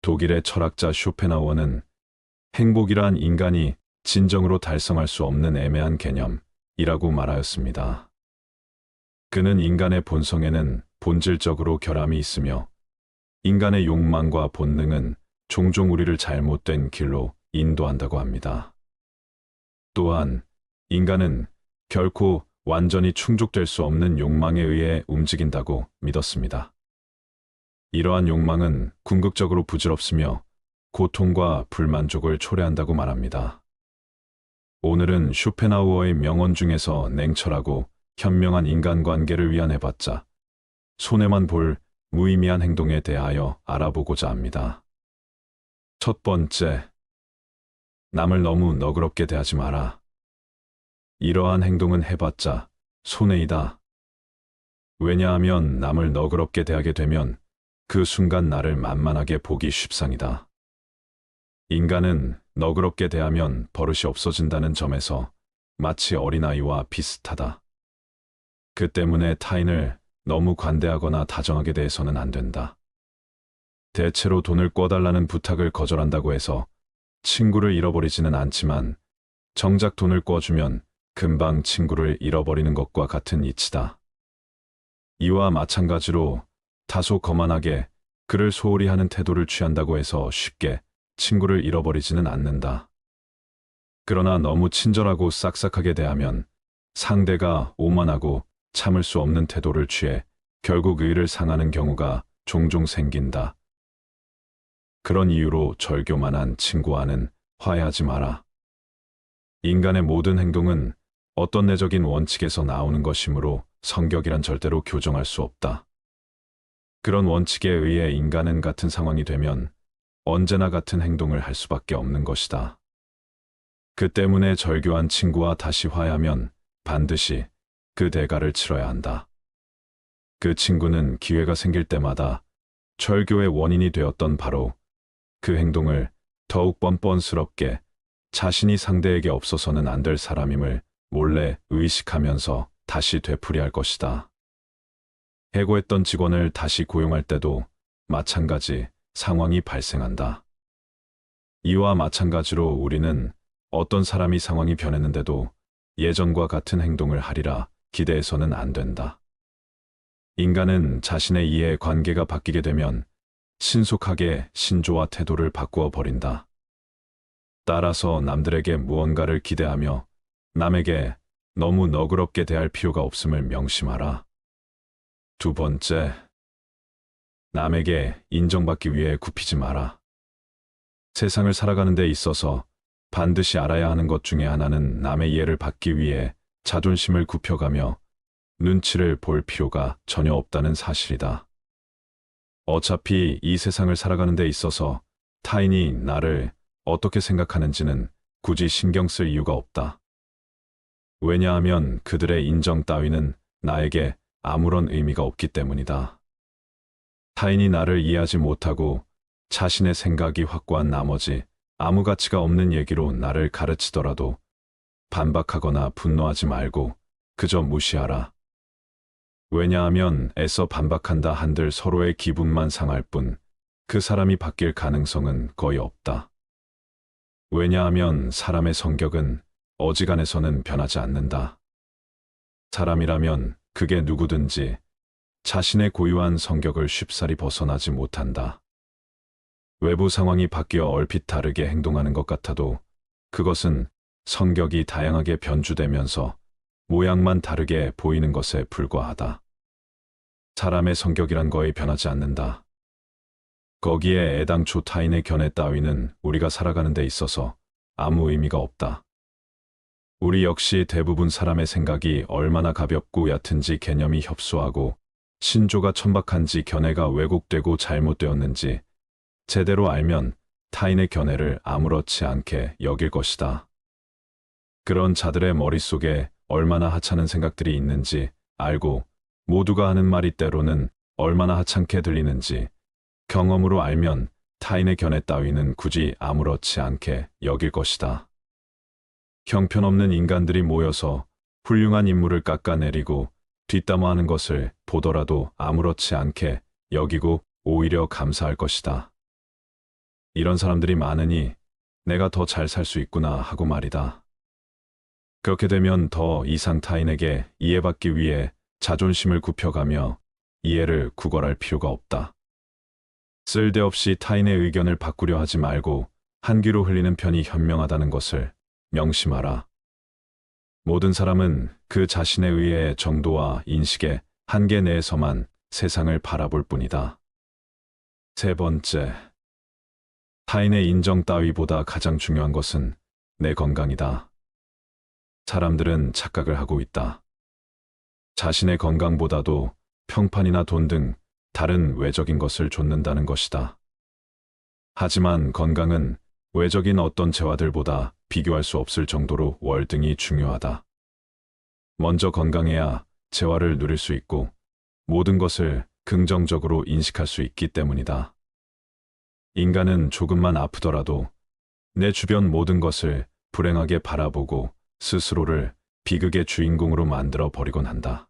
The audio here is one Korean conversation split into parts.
독일의 철학자 쇼펜하우어는 행복이란 인간이 진정으로 달성할 수 없는 애매한 개념이라고 말하였습니다. 그는 인간의 본성에는 본질적으로 결함이 있으며 인간의 욕망과 본능은 종종 우리를 잘못된 길로 인도한다고 합니다. 또한 인간은 결코 완전히 충족될 수 없는 욕망에 의해 움직인다고 믿었습니다. 이러한 욕망은 궁극적으로 부질없으며 고통과 불만족을 초래한다고 말합니다. 오늘은 쇼펜하우어의 명언 중에서 냉철하고 현명한 인간관계를 위한 해봤자 손해만 볼 무의미한 행동에 대하여 알아보고자 합니다. 첫 번째, 남을 너무 너그럽게 대하지 마라. 이러한 행동은 해봤자 손해이다. 왜냐하면 남을 너그럽게 대하게 되면 그 순간 나를 만만하게 보기 쉽상이다. 인간은 너그럽게 대하면 버릇이 없어진다는 점에서 마치 어린아이와 비슷하다. 그 때문에 타인을 너무 관대하거나 다정하게 대해서는 안 된다. 대체로 돈을 꿔달라는 부탁을 거절한다고 해서 친구를 잃어버리지는 않지만 정작 돈을 꿔주면 금방 친구를 잃어버리는 것과 같은 이치다. 이와 마찬가지로 다소 거만하게 그를 소홀히 하는 태도를 취한다고 해서 쉽게 친구를 잃어버리지는 않는다. 그러나 너무 친절하고 싹싹하게 대하면 상대가 오만하고 참을 수 없는 태도를 취해 결국 의를 상하는 경우가 종종 생긴다. 그런 이유로 절교만한 친구와는 화해하지 마라. 인간의 모든 행동은 어떤 내적인 원칙에서 나오는 것이므로 성격이란 절대로 교정할 수 없다. 그런 원칙에 의해 인간은 같은 상황이 되면 언제나 같은 행동을 할 수밖에 없는 것이다. 그 때문에 절교한 친구와 다시 화해하면 반드시 그 대가를 치러야 한다. 그 친구는 기회가 생길 때마다 절교의 원인이 되었던 바로 그 행동을 더욱 뻔뻔스럽게 자신이 상대에게 없어서는 안 될 사람임을 몰래 의식하면서 다시 되풀이할 것이다. 해고했던 직원을 다시 고용할 때도 마찬가지 상황이 발생한다. 이와 마찬가지로 우리는 어떤 사람이 상황이 변했는데도 예전과 같은 행동을 하리라 기대해서는 안 된다. 인간은 자신의 이해 관계가 바뀌게 되면 신속하게 신조와 태도를 바꾸어 버린다. 따라서 남들에게 무언가를 기대하며 남에게 너무 너그럽게 대할 필요가 없음을 명심하라. 두 번째, 남에게 인정받기 위해 굽히지 마라. 세상을 살아가는 데 있어서 반드시 알아야 하는 것 중에 하나는 남의 이해를 받기 위해 자존심을 굽혀가며 눈치를 볼 필요가 전혀 없다는 사실이다. 어차피 이 세상을 살아가는 데 있어서 타인이 나를 어떻게 생각하는지는 굳이 신경 쓸 이유가 없다. 왜냐하면 그들의 인정 따위는 나에게 아무런 의미가 없기 때문이다. 타인이 나를 이해하지 못하고 자신의 생각이 확고한 나머지 아무 가치가 없는 얘기로 나를 가르치더라도 반박하거나 분노하지 말고 그저 무시하라. 왜냐하면 애써 반박한다 한들 서로의 기분만 상할 뿐 그 사람이 바뀔 가능성은 거의 없다. 왜냐하면 사람의 성격은 어지간해서는 변하지 않는다. 사람이라면 그게 누구든지 자신의 고유한 성격을 쉽사리 벗어나지 못한다. 외부 상황이 바뀌어 얼핏 다르게 행동하는 것 같아도 그것은 성격이 다양하게 변주되면서 모양만 다르게 보이는 것에 불과하다. 사람의 성격이란 거의 변하지 않는다. 거기에 애당초 타인의 견해 따위는 우리가 살아가는 데 있어서 아무 의미가 없다. 우리 역시 대부분 사람의 생각이 얼마나 가볍고 얕은지 개념이 협소하고 신조가 천박한지 견해가 왜곡되고 잘못되었는지 제대로 알면 타인의 견해를 아무렇지 않게 여길 것이다. 그런 자들의 머릿속에 얼마나 하찮은 생각들이 있는지 알고 모두가 하는 말이 때로는 얼마나 하찮게 들리는지 경험으로 알면 타인의 견해 따위는 굳이 아무렇지 않게 여길 것이다. 형편없는 인간들이 모여서 훌륭한 인물을 깎아내리고 뒷담화하는 것을 보더라도 아무렇지 않게 여기고 오히려 감사할 것이다. 이런 사람들이 많으니 내가 더 잘 살 수 있구나 하고 말이다. 그렇게 되면 더 이상 타인에게 이해받기 위해 자존심을 굽혀가며 이해를 구걸할 필요가 없다. 쓸데없이 타인의 의견을 바꾸려 하지 말고 한 귀로 흘리는 편이 현명하다는 것을 명심하라. 모든 사람은 그 자신의 의의 정도와 인식의 한계 내에서만 세상을 바라볼 뿐이다. 세 번째, 타인의 인정 따위보다 가장 중요한 것은 내 건강이다. 사람들은 착각을 하고 있다. 자신의 건강보다도 평판이나 돈 등 다른 외적인 것을 좇는다는 것이다. 하지만 건강은 외적인 어떤 재화들보다 비교할 수 없을 정도로 월등히 중요하다. 먼저 건강해야 재화를 누릴 수 있고 모든 것을 긍정적으로 인식할 수 있기 때문이다. 인간은 조금만 아프더라도 내 주변 모든 것을 불행하게 바라보고 스스로를 비극의 주인공으로 만들어 버리곤 한다.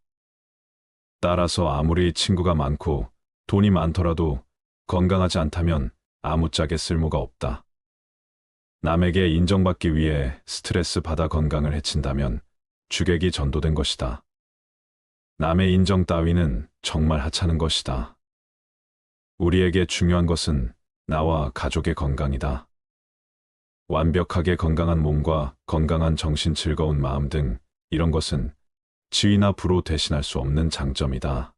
따라서 아무리 친구가 많고 돈이 많더라도 건강하지 않다면 아무짝에 쓸모가 없다. 남에게 인정받기 위해 스트레스 받아 건강을 해친다면 주객이 전도된 것이다. 남의 인정 따위는 정말 하찮은 것이다. 우리에게 중요한 것은 나와 가족의 건강이다. 완벽하게 건강한 몸과 건강한 정신, 즐거운 마음 등 이런 것은 지위나 부로 대신할 수 없는 장점이다.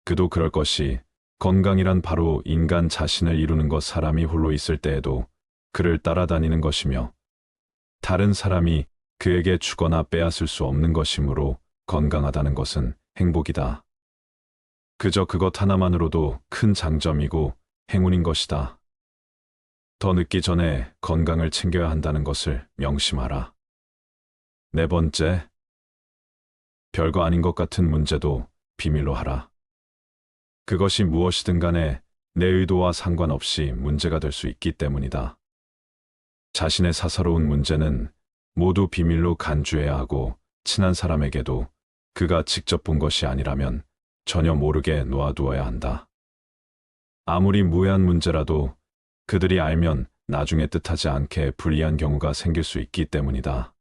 그도 그럴 것이 건강이란 바로 인간 자신을 이루는 것, 사람이 홀로 있을 때에도 그를 따라다니는 것이며 다른 사람이 그에게 주거나 빼앗을 수 없는 것이므로 건강하다는 것은 행복이다. 그저 그것 하나만으로도 큰 장점이고 행운인 것이다. 더 늦기 전에 건강을 챙겨야 한다는 것을 명심하라. 네 번째, 별거 아닌 것 같은 문제도 비밀로 하라. 그것이 무엇이든 간에 내 의도와 상관없이 문제가 될 수 있기 때문이다. 자신의 사사로운 문제는 모두 비밀로 간주해야 하고 친한 사람에게도 그가 직접 본 것이 아니라면 전혀 모르게 놓아두어야 한다. 아무리 무해한 문제라도 그들이 알면 나중에 뜻하지 않게 불리한 경우가 생길 수 있기 때문이다.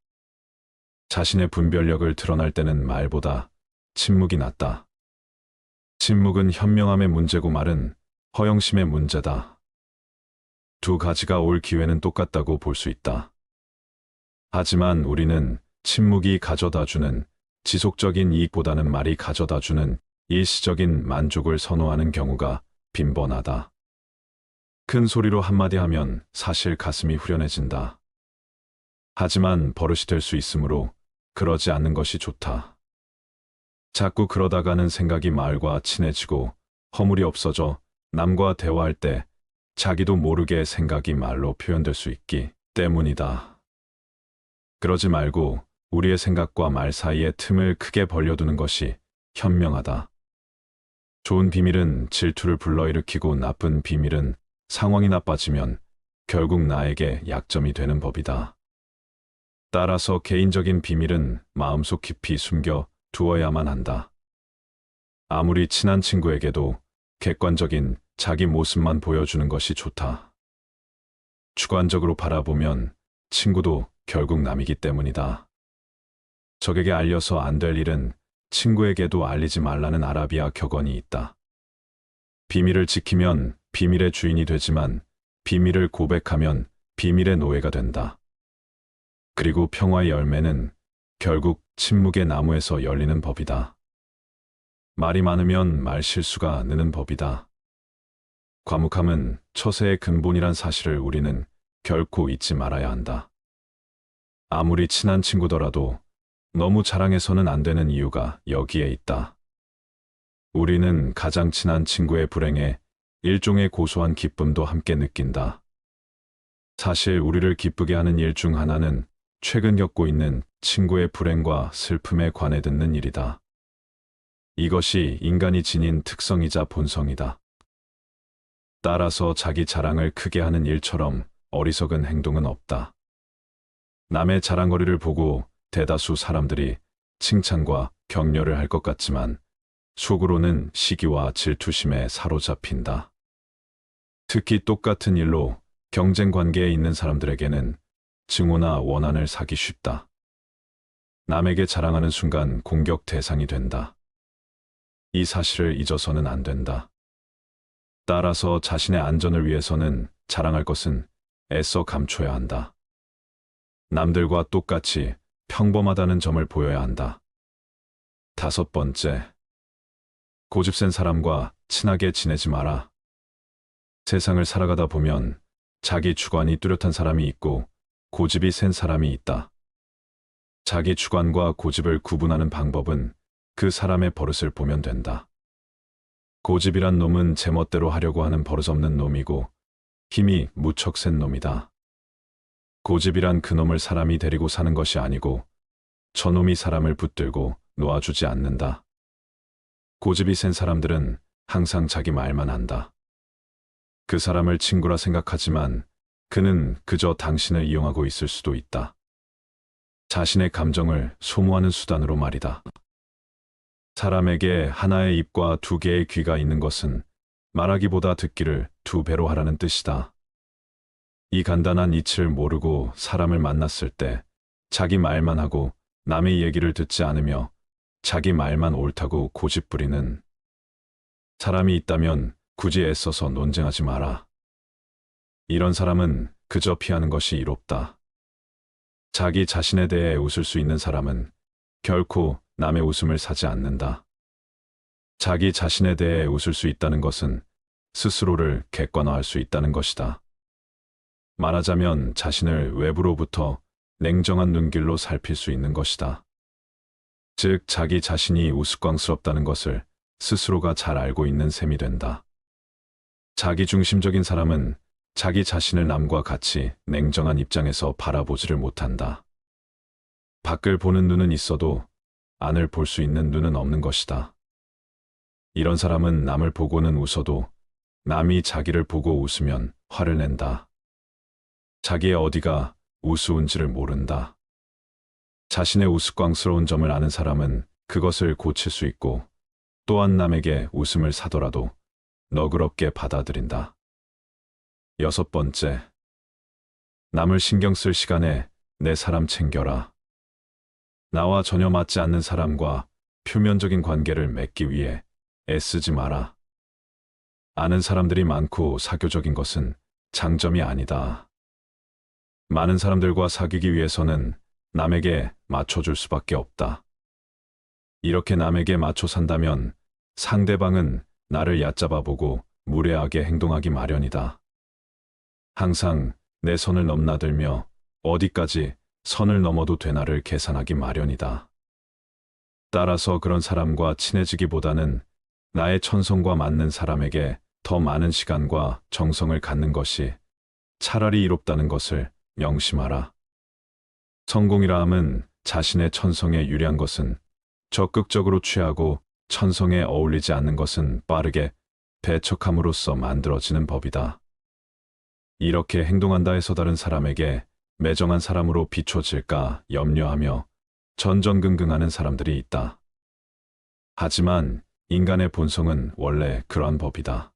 자신의 분별력을 드러날 때는 말보다 침묵이 낫다. 침묵은 현명함의 문제고 말은 허영심의 문제다. 두 가지가 올 기회는 똑같다고 볼 수 있다. 하지만 우리는 침묵이 가져다주는 지속적인 이익보다는 말이 가져다주는 일시적인 만족을 선호하는 경우가 빈번하다. 큰 소리로 한마디 하면 사실 가슴이 후련해진다. 하지만 버릇이 될 수 있으므로 그러지 않는 것이 좋다. 자꾸 그러다가는 생각이 말과 친해지고 허물이 없어져 남과 대화할 때 자기도 모르게 생각이 말로 표현될 수 있기 때문이다. 그러지 말고 우리의 생각과 말 사이에 틈을 크게 벌려두는 것이 현명하다. 좋은 비밀은 질투를 불러일으키고 나쁜 비밀은 상황이 나빠지면 결국 나에게 약점이 되는 법이다. 따라서 개인적인 비밀은 마음속 깊이 숨겨 두어야만 한다. 아무리 친한 친구에게도 객관적인 자기 모습만 보여주는 것이 좋다. 주관적으로 바라보면 친구도 결국 남이기 때문이다. 적에게 알려서 안 될 일은 친구에게도 알리지 말라는 아라비아 격언이 있다. 비밀을 지키면 비밀의 주인이 되지만 비밀을 고백하면 비밀의 노예가 된다. 그리고 평화의 열매는 결국 침묵의 나무에서 열리는 법이다. 말이 많으면 말 실수가 느는 법이다. 과묵함은 처세의 근본이란 사실을 우리는 결코 잊지 말아야 한다. 아무리 친한 친구더라도 너무 자랑해서는 안 되는 이유가 여기에 있다. 우리는 가장 친한 친구의 불행에 일종의 고소한 기쁨도 함께 느낀다. 사실 우리를 기쁘게 하는 일 중 하나는 최근 겪고 있는 친구의 불행과 슬픔에 관해 듣는 일이다. 이것이 인간이 지닌 특성이자 본성이다. 따라서 자기 자랑을 크게 하는 일처럼 어리석은 행동은 없다. 남의 자랑거리를 보고 대다수 사람들이 칭찬과 격려를 할 것 같지만 속으로는 시기와 질투심에 사로잡힌다. 특히 똑같은 일로 경쟁 관계에 있는 사람들에게는 증오나 원한을 사기 쉽다. 남에게 자랑하는 순간 공격 대상이 된다. 이 사실을 잊어서는 안 된다. 따라서 자신의 안전을 위해서는 자랑할 것은 애써 감춰야 한다. 남들과 똑같이 평범하다는 점을 보여야 한다. 5번째, 고집센 사람과 친하게 지내지 마라. 세상을 살아가다 보면 자기 주관이 뚜렷한 사람이 있고 고집이 센 사람이 있다. 자기 주관과 고집을 구분하는 방법은 그 사람의 버릇을 보면 된다. 고집이란 놈은 제멋대로 하려고 하는 버릇없는 놈이고 힘이 무척 센 놈이다. 고집이란 그놈을 사람이 데리고 사는 것이 아니고 저놈이 사람을 붙들고 놓아주지 않는다. 고집이 센 사람들은 항상 자기 말만 한다. 그 사람을 친구라 생각하지만 그는 그저 당신을 이용하고 있을 수도 있다. 자신의 감정을 소모하는 수단으로 말이다. 사람에게 하나의 입과 2개의 귀가 있는 것은 말하기보다 듣기를 2배로 하라는 뜻이다. 이 간단한 이치를 모르고 사람을 만났을 때 자기 말만 하고 남의 얘기를 듣지 않으며 자기 말만 옳다고 고집부리는 사람이 있다면 굳이 애써서 논쟁하지 마라. 이런 사람은 그저 피하는 것이 이롭다. 자기 자신에 대해 웃을 수 있는 사람은 결코 남의 웃음을 사지 않는다. 자기 자신에 대해 웃을 수 있다는 것은 스스로를 객관화할 수 있다는 것이다. 말하자면 자신을 외부로부터 냉정한 눈길로 살필 수 있는 것이다. 즉, 자기 자신이 우스꽝스럽다는 것을 스스로가 잘 알고 있는 셈이 된다. 자기중심적인 사람은 자기 자신을 남과 같이 냉정한 입장에서 바라보지를 못한다. 밖을 보는 눈은 있어도 안을 볼 수 있는 눈은 없는 것이다. 이런 사람은 남을 보고는 웃어도 남이 자기를 보고 웃으면 화를 낸다. 자기의 어디가 우스운지를 모른다. 자신의 우스꽝스러운 점을 아는 사람은 그것을 고칠 수 있고 또한 남에게 웃음을 사더라도 너그럽게 받아들인다. 6번째, 남을 신경 쓸 시간에 내 사람 챙겨라. 나와 전혀 맞지 않는 사람과 표면적인 관계를 맺기 위해 애쓰지 마라. 아는 사람들이 많고 사교적인 것은 장점이 아니다. 많은 사람들과 사귀기 위해서는 남에게 맞춰줄 수밖에 없다. 이렇게 남에게 맞춰 산다면 상대방은 나를 얕잡아 보고 무례하게 행동하기 마련이다. 항상 내 선을 넘나들며 어디까지 선을 넘어도 되나를 계산하기 마련이다. 따라서 그런 사람과 친해지기보다는 나의 천성과 맞는 사람에게 더 많은 시간과 정성을 갖는 것이 차라리 이롭다는 것을 명심하라. 성공이라 함은 자신의 천성에 유리한 것은 적극적으로 취하고 천성에 어울리지 않는 것은 빠르게 배척함으로써 만들어지는 법이다. 이렇게 행동한다 해서 다른 사람에게 매정한 사람으로 비춰질까 염려하며 전전긍긍하는 사람들이 있다. 하지만 인간의 본성은 원래 그러한 법이다.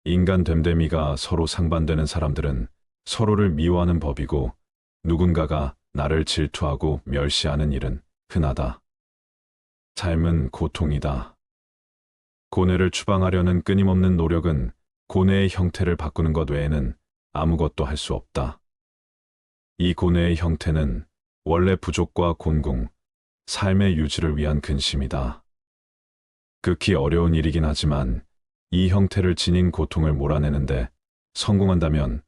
인간 됨됨이가 서로 상반되는 사람들은 서로를 미워하는 법이고 누군가가 나를 질투하고 멸시하는 일은 흔하다. 삶은 고통이다. 고뇌를 추방하려는 끊임없는 노력은 고뇌의 형태를 바꾸는 것 외에는 아무것도 할 수 없다. 이 고뇌의 형태는 원래 부족과 곤궁, 삶의 유지를 위한 근심이다. 극히 어려운 일이긴 하지만 이 형태를 지닌 고통을 몰아내는데 성공한다면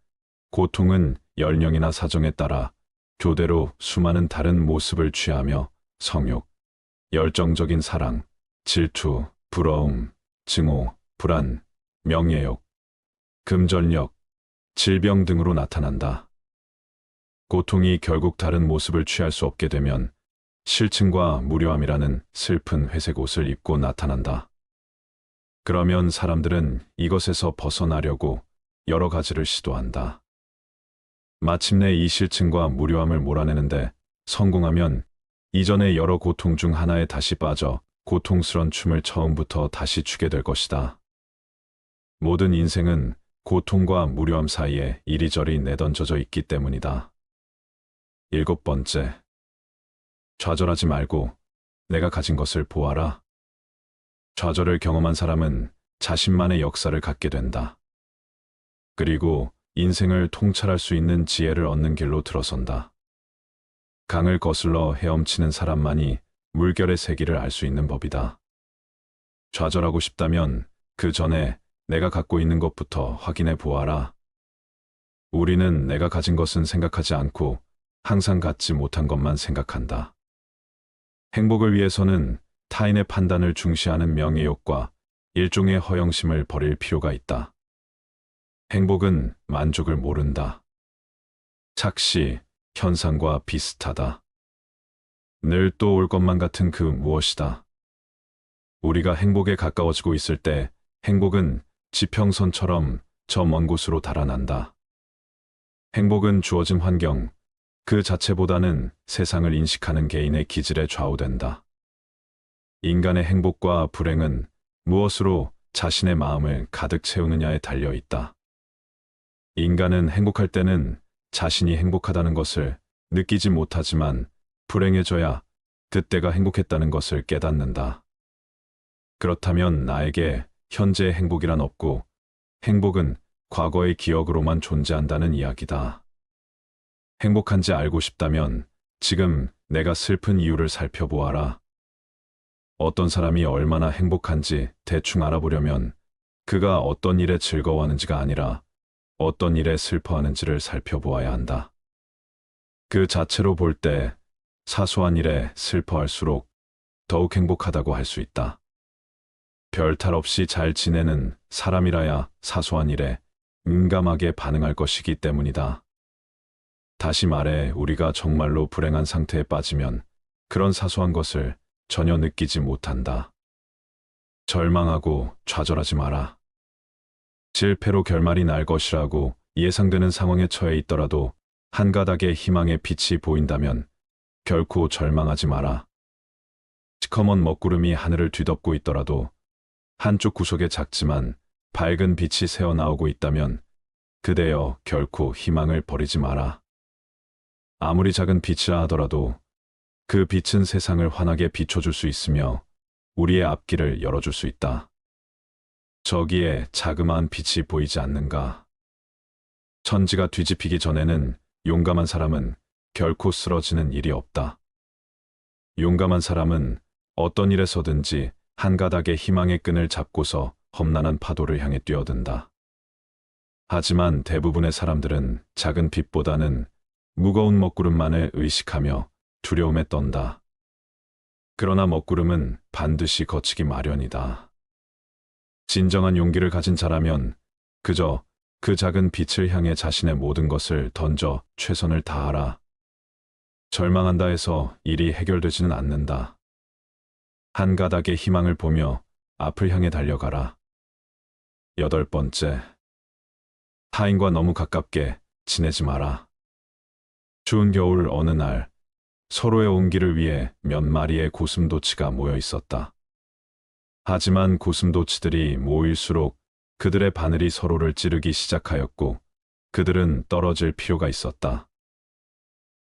고통은 연령이나 사정에 따라 교대로 수많은 다른 모습을 취하며 성욕, 열정적인 사랑, 질투, 부러움, 증오, 불안, 명예욕, 금전력, 질병 등으로 나타난다. 고통이 결국 다른 모습을 취할 수 없게 되면 실증과 무료함이라는 슬픈 회색 옷을 입고 나타난다. 그러면 사람들은 이것에서 벗어나려고 여러 가지를 시도한다. 마침내 이 실증과 무료함을 몰아내는데 성공하면 이전의 여러 고통 중 하나에 다시 빠져 고통스런 춤을 처음부터 다시 추게 될 것이다. 모든 인생은 고통과 무료함 사이에 이리저리 내던져져 있기 때문이다. 7번째, 좌절하지 말고 내가 가진 것을 보아라. 좌절을 경험한 사람은 자신만의 역사를 갖게 된다. 그리고 인생을 통찰할 수 있는 지혜를 얻는 길로 들어선다. 강을 거슬러 헤엄치는 사람만이 물결의 세기를 알 수 있는 법이다. 좌절하고 싶다면 그 전에 내가 갖고 있는 것부터 확인해 보아라. 우리는 내가 가진 것은 생각하지 않고 항상 갖지 못한 것만 생각한다. 행복을 위해서는 타인의 판단을 중시하는 명예욕과 일종의 허영심을 버릴 필요가 있다. 행복은 만족을 모른다. 착시, 현상과 비슷하다. 늘 또 올 것만 같은 그 무엇이다. 우리가 행복에 가까워지고 있을 때 행복은 지평선처럼 저 먼 곳으로 달아난다. 행복은 주어진 환경, 그 자체보다는 세상을 인식하는 개인의 기질에 좌우된다. 인간의 행복과 불행은 무엇으로 자신의 마음을 가득 채우느냐에 달려 있다. 인간은 행복할 때는 자신이 행복하다는 것을 느끼지 못하지만 불행해져야 그때가 행복했다는 것을 깨닫는다. 그렇다면 나에게 현재의 행복이란 없고 행복은 과거의 기억으로만 존재한다는 이야기다. 행복한지 알고 싶다면 지금 내가 슬픈 이유를 살펴보아라. 어떤 사람이 얼마나 행복한지 대충 알아보려면 그가 어떤 일에 즐거워하는지가 아니라 어떤 일에 슬퍼하는지를 살펴보아야 한다. 그 자체로 볼 때 사소한 일에 슬퍼할수록 더욱 행복하다고 할 수 있다. 별 탈 없이 잘 지내는 사람이라야 사소한 일에 민감하게 반응할 것이기 때문이다. 다시 말해 우리가 정말로 불행한 상태에 빠지면 그런 사소한 것을 전혀 느끼지 못한다. 절망하고 좌절하지 마라. 실패로 결말이 날 것이라고 예상되는 상황에 처해 있더라도 한 가닥의 희망의 빛이 보인다면 결코 절망하지 마라. 시커먼 먹구름이 하늘을 뒤덮고 있더라도 한쪽 구석에 작지만 밝은 빛이 새어나오고 있다면 그대여 결코 희망을 버리지 마라. 아무리 작은 빛이라 하더라도 그 빛은 세상을 환하게 비춰줄 수 있으며 우리의 앞길을 열어줄 수 있다. 저기에 자그마한 빛이 보이지 않는가? 천지가 뒤집히기 전에는 용감한 사람은 결코 쓰러지는 일이 없다. 용감한 사람은 어떤 일에서든지 한 가닥의 희망의 끈을 잡고서 험난한 파도를 향해 뛰어든다. 하지만 대부분의 사람들은 작은 빛보다는 무거운 먹구름만을 의식하며 두려움에 떤다. 그러나 먹구름은 반드시 거치기 마련이다. 진정한 용기를 가진 자라면 그저 그 작은 빛을 향해 자신의 모든 것을 던져 최선을 다하라. 절망한다 해서 일이 해결되지는 않는다. 한 가닥의 희망을 보며 앞을 향해 달려가라. 8번째, 타인과 너무 가깝게 지내지 마라. 추운 겨울 어느 날 서로의 온기를 위해 몇 마리의 고슴도치가 모여 있었다. 하지만 고슴도치들이 모일수록 그들의 바늘이 서로를 찌르기 시작하였고 그들은 떨어질 필요가 있었다.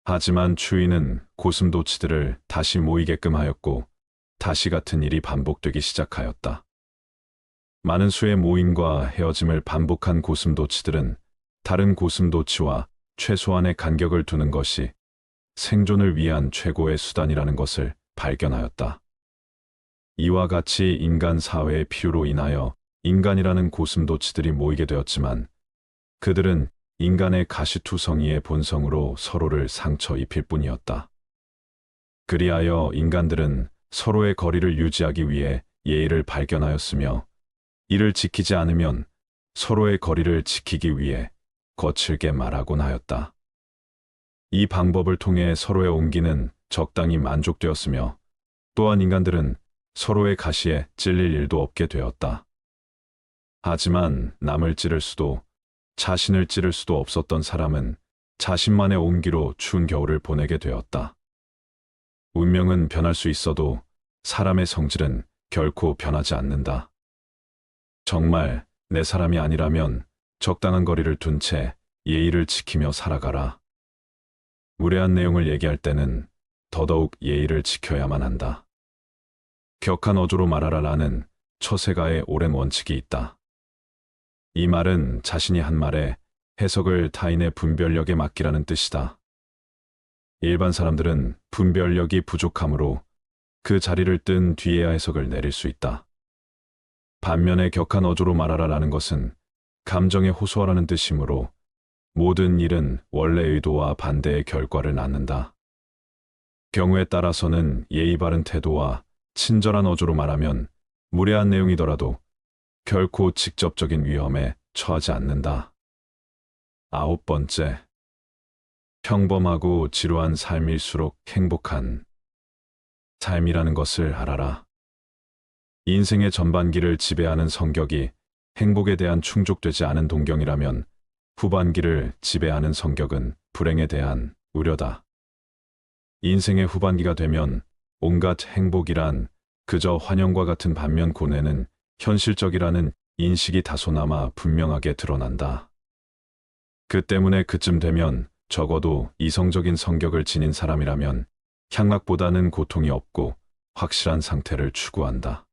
하지만 추위는 고슴도치들을 다시 모이게끔 하였고 다시 같은 일이 반복되기 시작하였다. 많은 수의 모임과 헤어짐을 반복한 고슴도치들은 다른 고슴도치와 최소한의 간격을 두는 것이 생존을 위한 최고의 수단이라는 것을 발견하였다. 이와 같이 인간 사회의 필요로 인하여 인간이라는 고슴도치들이 모이게 되었지만 그들은 인간의 가시투성이의 본성으로 서로를 상처 입힐 뿐이었다. 그리하여 인간들은 서로의 거리를 유지하기 위해 예의를 발견하였으며 이를 지키지 않으면 서로의 거리를 지키기 위해 거칠게 말하곤 하였다. 이 방법을 통해 서로의 온기는 적당히 만족되었으며 또한 인간들은 서로의 가시에 찔릴 일도 없게 되었다. 하지만 남을 찌를 수도 자신을 찌를 수도 없었던 사람은 자신만의 온기로 추운 겨울을 보내게 되었다. 운명은 변할 수 있어도 사람의 성질은 결코 변하지 않는다. 정말 내 사람이 아니라면 적당한 거리를 둔 채 예의를 지키며 살아가라. 무례한 내용을 얘기할 때는 더더욱 예의를 지켜야만 한다. 격한 어조로 말하라라는 처세가의 오랜 원칙이 있다. 이 말은 자신이 한 말에 해석을 타인의 분별력에 맡기라는 뜻이다. 일반 사람들은 분별력이 부족하므로 그 자리를 뜬 뒤에야 해석을 내릴 수 있다. 반면에 격한 어조로 말하라라는 것은 감정에 호소하라는 뜻이므로 모든 일은 원래 의도와 반대의 결과를 낳는다. 경우에 따라서는 예의 바른 태도와 친절한 어조로 말하면 무례한 내용이더라도 결코 직접적인 위험에 처하지 않는다. 9번째, 평범하고 지루한 삶일수록 행복한 삶이라는 것을 알아라. 인생의 전반기를 지배하는 성격이 행복에 대한 충족되지 않은 동경이라면 후반기를 지배하는 성격은 불행에 대한 우려다. 인생의 후반기가 되면 온갖 행복이란 그저 환영과 같은 반면 고뇌는 현실적이라는 인식이 다소나마 분명하게 드러난다. 그 때문에 그쯤 되면 적어도 이성적인 성격을 지닌 사람이라면 향락보다는 고통이 없고 확실한 상태를 추구한다.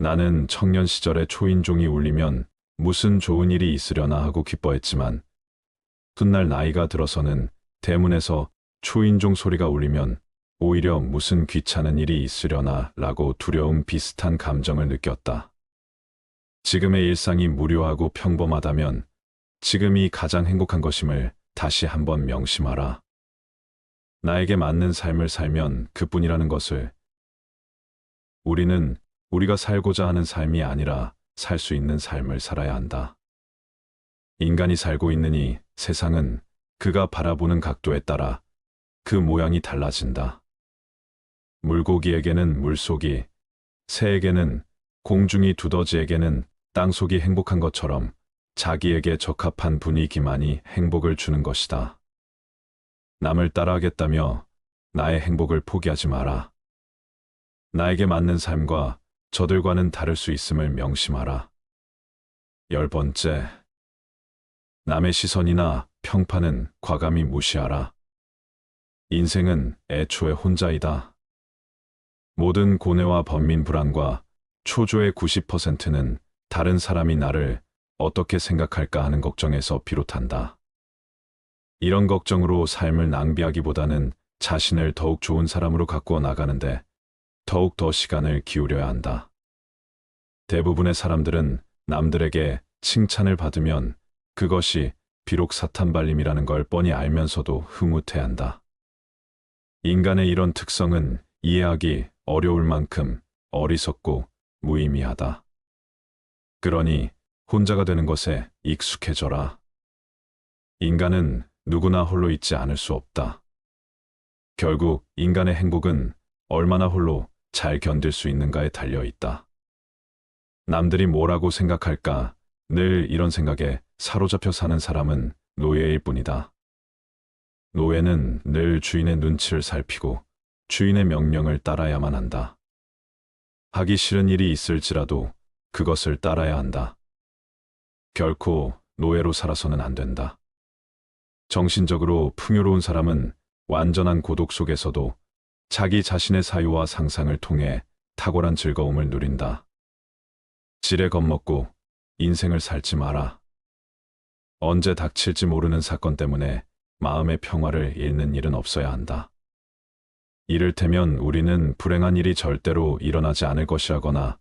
나는 청년 시절에 초인종이 울리면 무슨 좋은 일이 있으려나 하고 기뻐했지만 훗날 나이가 들어서는 대문에서 초인종 소리가 울리면 오히려 무슨 귀찮은 일이 있으려나 라고 두려움 비슷한 감정을 느꼈다. 지금의 일상이 무료하고 평범하다면 지금이 가장 행복한 것임을 다시 한번 명심하라. 나에게 맞는 삶을 살면 그뿐이라는 것을. 우리는 우리가 살고자 하는 삶이 아니라 살 수 있는 삶을 살아야 한다. 인간이 살고 있느니 세상은 그가 바라보는 각도에 따라 그 모양이 달라진다. 물고기에게는 물속이, 새에게는 공중이, 두더지에게는 땅속이 행복한 것처럼 자기에게 적합한 분위기만이 행복을 주는 것이다. 남을 따라하겠다며 나의 행복을 포기하지 마라. 나에게 맞는 삶과 저들과는 다를 수 있음을 명심하라. 10번째, 남의 시선이나 평판은 과감히 무시하라. 인생은 애초에 혼자이다. 모든 고뇌와 번민 불안과 초조의 90%는 다른 사람이 나를 어떻게 생각할까 하는 걱정에서 비롯한다. 이런 걱정으로 삶을 낭비하기보다는 자신을 더욱 좋은 사람으로 가꾸어 나가는데 더욱 더 시간을 기울여야 한다. 대부분의 사람들은 남들에게 칭찬을 받으면 그것이 비록 사탄발림이라는 걸 뻔히 알면서도 흐뭇해한다. 인간의 이런 특성은 이해하기 어려울 만큼 어리석고 무의미하다. 그러니 혼자가 되는 것에 익숙해져라. 인간은 누구나 홀로 있지 않을 수 없다. 결국 인간의 행복은 얼마나 홀로 잘 견딜 수 있는가에 달려 있다. 남들이 뭐라고 생각할까 늘 이런 생각에 사로잡혀 사는 사람은 노예일 뿐이다. 노예는 늘 주인의 눈치를 살피고 주인의 명령을 따라야만 한다. 하기 싫은 일이 있을지라도 그것을 따라야 한다. 결코 노예로 살아서는 안 된다. 정신적으로 풍요로운 사람은 완전한 고독 속에서도 자기 자신의 사유와 상상을 통해 탁월한 즐거움을 누린다. 지레 겁먹고 인생을 살지 마라. 언제 닥칠지 모르는 사건 때문에 마음의 평화를 잃는 일은 없어야 한다. 이를테면 우리는 불행한 일이 절대로 일어나지 않을 것이라거나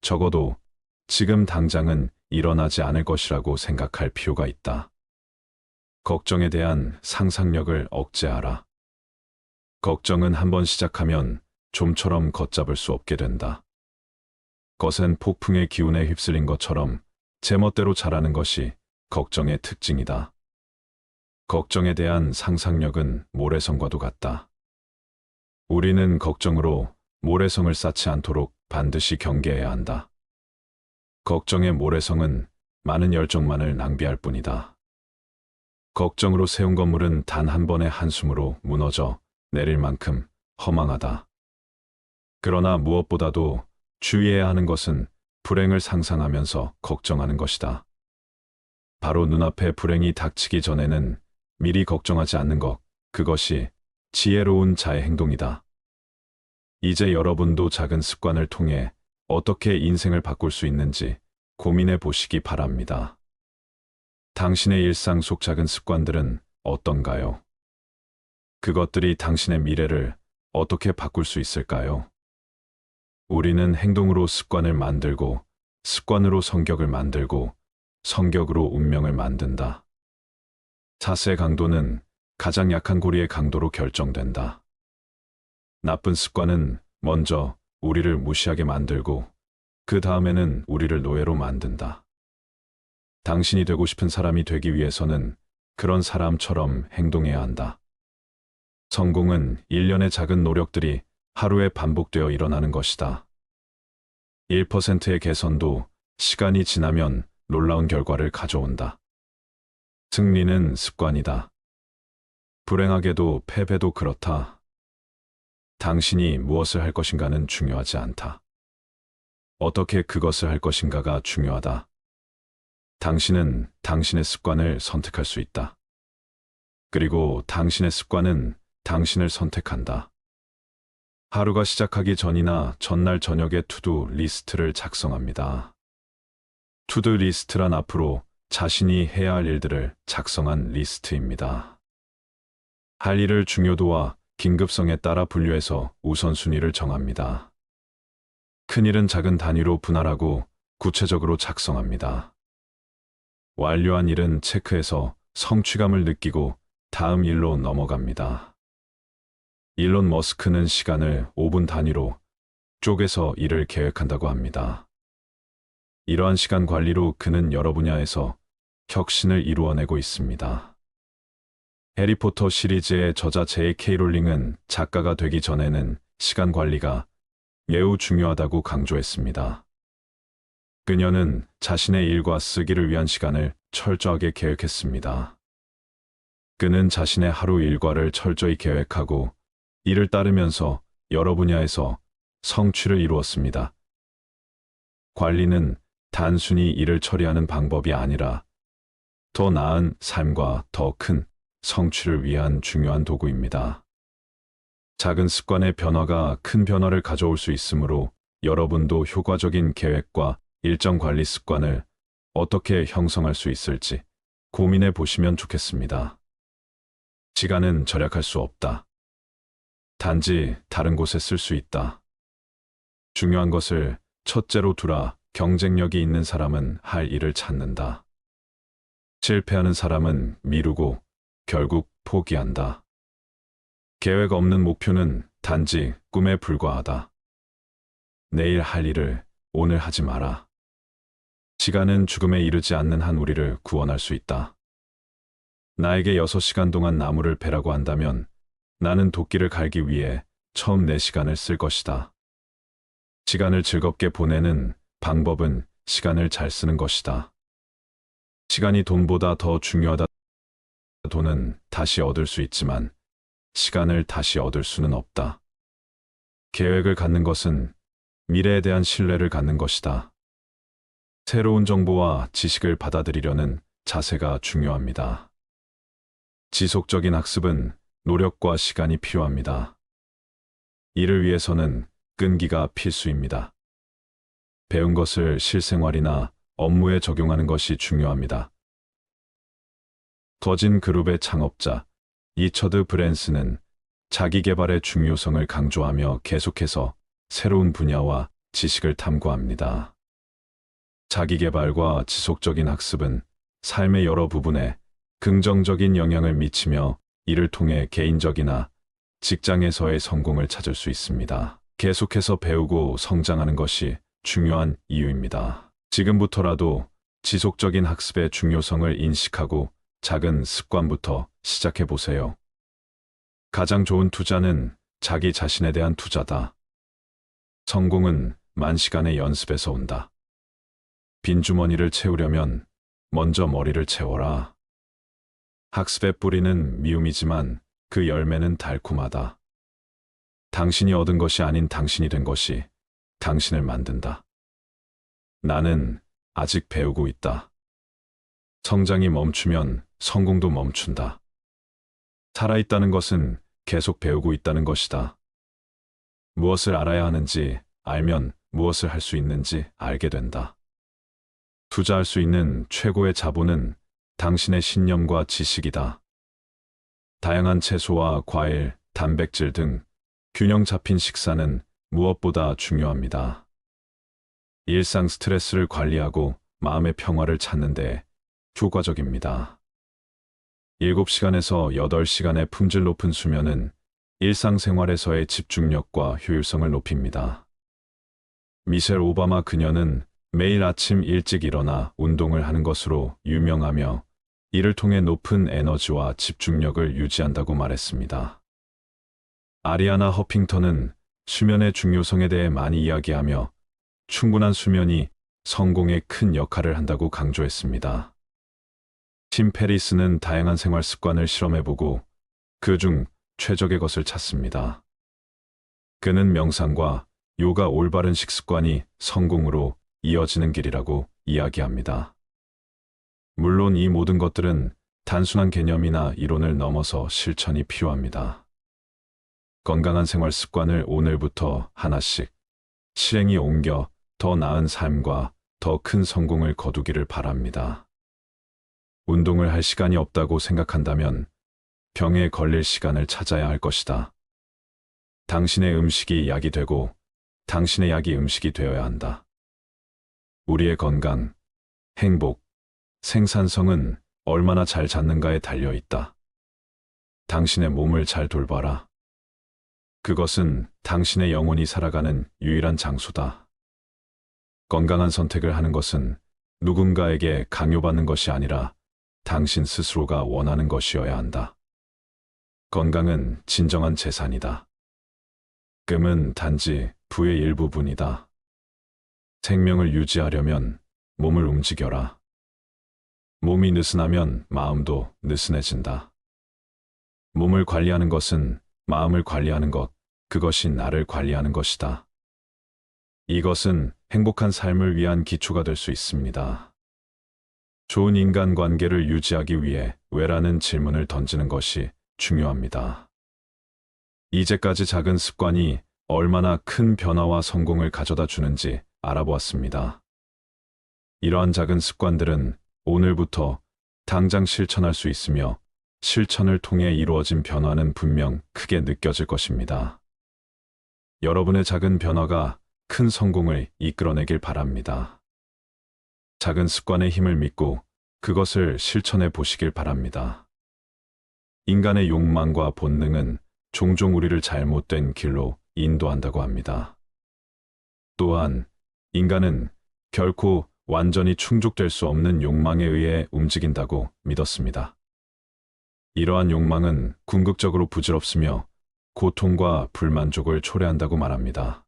적어도 지금 당장은 일어나지 않을 것이라고 생각할 필요가 있다. 걱정에 대한 상상력을 억제하라. 걱정은 한번 시작하면 좀처럼 걷잡을 수 없게 된다. 거센 폭풍의 기운에 휩쓸린 것처럼 제멋대로 자라는 것이 걱정의 특징이다. 걱정에 대한 상상력은 모래성과도 같다. 우리는 걱정으로 모래성을 쌓지 않도록 반드시 경계해야 한다. 걱정의 모래성은 많은 열정만을 낭비할 뿐이다. 걱정으로 세운 건물은 단 한 번의 한숨으로 무너져 내릴 만큼 허망하다. 그러나 무엇보다도 주의해야 하는 것은 불행을 상상하면서 걱정하는 것이다. 바로 눈앞에 불행이 닥치기 전에는 미리 걱정하지 않는 것, 그것이 지혜로운 자의 행동이다. 이제 여러분도 작은 습관을 통해 어떻게 인생을 바꿀 수 있는지 고민해 보시기 바랍니다. 당신의 일상 속 작은 습관들은 어떤가요? 그것들이 당신의 미래를 어떻게 바꿀 수 있을까요? 우리는 행동으로 습관을 만들고, 습관으로 성격을 만들고, 성격으로 운명을 만든다. 자세의 강도는 가장 약한 고리의 강도로 결정된다. 나쁜 습관은 먼저 우리를 무시하게 만들고, 그 다음에는 우리를 노예로 만든다. 당신이 되고 싶은 사람이 되기 위해서는 그런 사람처럼 행동해야 한다. 성공은 일련의 작은 노력들이 하루에 반복되어 일어나는 것이다. 1%의 개선도 시간이 지나면 놀라운 결과를 가져온다. 승리는 습관이다. 불행하게도 패배도 그렇다. 당신이 무엇을 할 것인가는 중요하지 않다. 어떻게 그것을 할 것인가가 중요하다. 당신은 당신의 습관을 선택할 수 있다. 그리고 당신의 습관은 당신을 선택한다. 하루가 시작하기 전이나 전날 저녁에 투두 리스트를 작성합니다. 투두 리스트란 앞으로 자신이 해야 할 일들을 작성한 리스트입니다. 할 일을 중요도와 긴급성에 따라 분류해서 우선순위를 정합니다. 큰 일은 작은 단위로 분할하고 구체적으로 작성합니다. 완료한 일은 체크해서 성취감을 느끼고 다음 일로 넘어갑니다. 일론 머스크는 시간을 5분 단위로 쪼개서 일을 계획한다고 합니다. 이러한 시간 관리로 그는 여러 분야에서 혁신을 이루어내고 있습니다. 해리포터 시리즈의 저자 J.K. 롤링은 작가가 되기 전에는 시간 관리가 매우 중요하다고 강조했습니다. 그녀는 자신의 일과 쓰기를 위한 시간을 철저하게 계획했습니다. 그는 자신의 하루 일과를 철저히 계획하고 이를 따르면서 여러 분야에서 성취를 이루었습니다. 관리는 단순히 일을 처리하는 방법이 아니라 더 나은 삶과 더 큰 성취를 위한 중요한 도구입니다. 작은 습관의 변화가 큰 변화를 가져올 수 있으므로 여러분도 효과적인 계획과 일정 관리 습관을 어떻게 형성할 수 있을지 고민해 보시면 좋겠습니다. 시간은 절약할 수 없다. 단지 다른 곳에 쓸 수 있다. 중요한 것을 첫째로 두라. 경쟁력이 있는 사람은 할 일을 찾는다. 실패하는 사람은 미루고 결국 포기한다. 계획 없는 목표는 단지 꿈에 불과하다. 내일 할 일을 오늘 하지 마라. 시간은 죽음에 이르지 않는 한 우리를 구원할 수 있다. 나에게 6시간 동안 나무를 베라고 한다면 나는 도끼를 갈기 위해 처음 4시간을 쓸 것이다. 시간을 즐겁게 보내는 방법은 시간을 잘 쓰는 것이다. 시간이 돈보다 더 중요하다. 돈은 다시 얻을 수 있지만 시간을 다시 얻을 수는 없다. 계획을 갖는 것은 미래에 대한 신뢰를 갖는 것이다. 새로운 정보와 지식을 받아들이려는 자세가 중요합니다. 지속적인 학습은 노력과 시간이 필요합니다. 이를 위해서는 끈기가 필수입니다. 배운 것을 실생활이나 업무에 적용하는 것이 중요합니다. 버진 그룹의 창업자 리처드 브랜슨은 자기 개발의 중요성을 강조하며 계속해서 새로운 분야와 지식을 탐구합니다. 자기 개발과 지속적인 학습은 삶의 여러 부분에 긍정적인 영향을 미치며 이를 통해 개인적이나 직장에서의 성공을 찾을 수 있습니다. 계속해서 배우고 성장하는 것이 중요한 이유입니다. 지금부터라도 지속적인 학습의 중요성을 인식하고 작은 습관부터 시작해 보세요. 가장 좋은 투자는 자기 자신에 대한 투자다. 성공은 만시간의 연습에서 온다. 빈 주머니를 채우려면 먼저 머리를 채워라. 학습의 뿌리는 미움이지만 그 열매는 달콤하다. 당신이 얻은 것이 아닌 당신이 된 것이 당신을 만든다. 나는 아직 배우고 있다. 성장이 멈추면 성공도 멈춘다. 살아있다는 것은 계속 배우고 있다는 것이다. 무엇을 알아야 하는지 알면 무엇을 할 수 있는지 알게 된다. 투자할 수 있는 최고의 자본은 당신의 신념과 지식이다. 다양한 채소와 과일, 단백질 등 균형 잡힌 식사는 무엇보다 중요합니다. 일상 스트레스를 관리하고 마음의 평화를 찾는 데 효과적입니다. 7시간에서 8시간의 품질 높은 수면은 일상생활에서의 집중력과 효율성을 높입니다. 미셸 오바마 그녀는 매일 아침 일찍 일어나 운동을 하는 것으로 유명하며 이를 통해 높은 에너지와 집중력을 유지한다고 말했습니다. 아리아나 허핑턴은 수면의 중요성에 대해 많이 이야기하며 충분한 수면이 성공에 큰 역할을 한다고 강조했습니다. 팀 페리스는 다양한 생활 습관을 실험해보고 그중 최적의 것을 찾습니다. 그는 명상과 요가 올바른 식습관이 성공으로 이어지는 길이라고 이야기합니다. 물론 이 모든 것들은 단순한 개념이나 이론을 넘어서 실천이 필요합니다. 건강한 생활 습관을 오늘부터 하나씩 실행에 옮겨 더 나은 삶과 더 큰 성공을 거두기를 바랍니다. 운동을 할 시간이 없다고 생각한다면 병에 걸릴 시간을 찾아야 할 것이다. 당신의 음식이 약이 되고 당신의 약이 음식이 되어야 한다. 우리의 건강, 행복, 생산성은 얼마나 잘 잡는가에 달려 있다. 당신의 몸을 잘 돌봐라. 그것은 당신의 영혼이 살아가는 유일한 장소다. 건강한 선택을 하는 것은 누군가에게 강요받는 것이 아니라 당신 스스로가 원하는 것이어야 한다. 건강은 진정한 재산이다. 금은 단지 부의 일부분이다. 생명을 유지하려면 몸을 움직여라. 몸이 느슨하면 마음도 느슨해진다. 몸을 관리하는 것은 마음을 관리하는 것, 그것이 나를 관리하는 것이다. 이것은 행복한 삶을 위한 기초가 될 수 있습니다. 좋은 인간관계를 유지하기 위해 왜라는 질문을 던지는 것이 중요합니다. 이제까지 작은 습관이 얼마나 큰 변화와 성공을 가져다 주는지 알아보았습니다. 이러한 작은 습관들은 오늘부터 당장 실천할 수 있으며 실천을 통해 이루어진 변화는 분명 크게 느껴질 것입니다. 여러분의 작은 변화가 큰 성공을 이끌어내길 바랍니다. 작은 습관의 힘을 믿고 그것을 실천해 보시길 바랍니다. 인간의 욕망과 본능은 종종 우리를 잘못된 길로 인도한다고 합니다. 또한 인간은 결코 완전히 충족될 수 없는 욕망에 의해 움직인다고 믿었습니다. 이러한 욕망은 궁극적으로 부질없으며 고통과 불만족을 초래한다고 말합니다.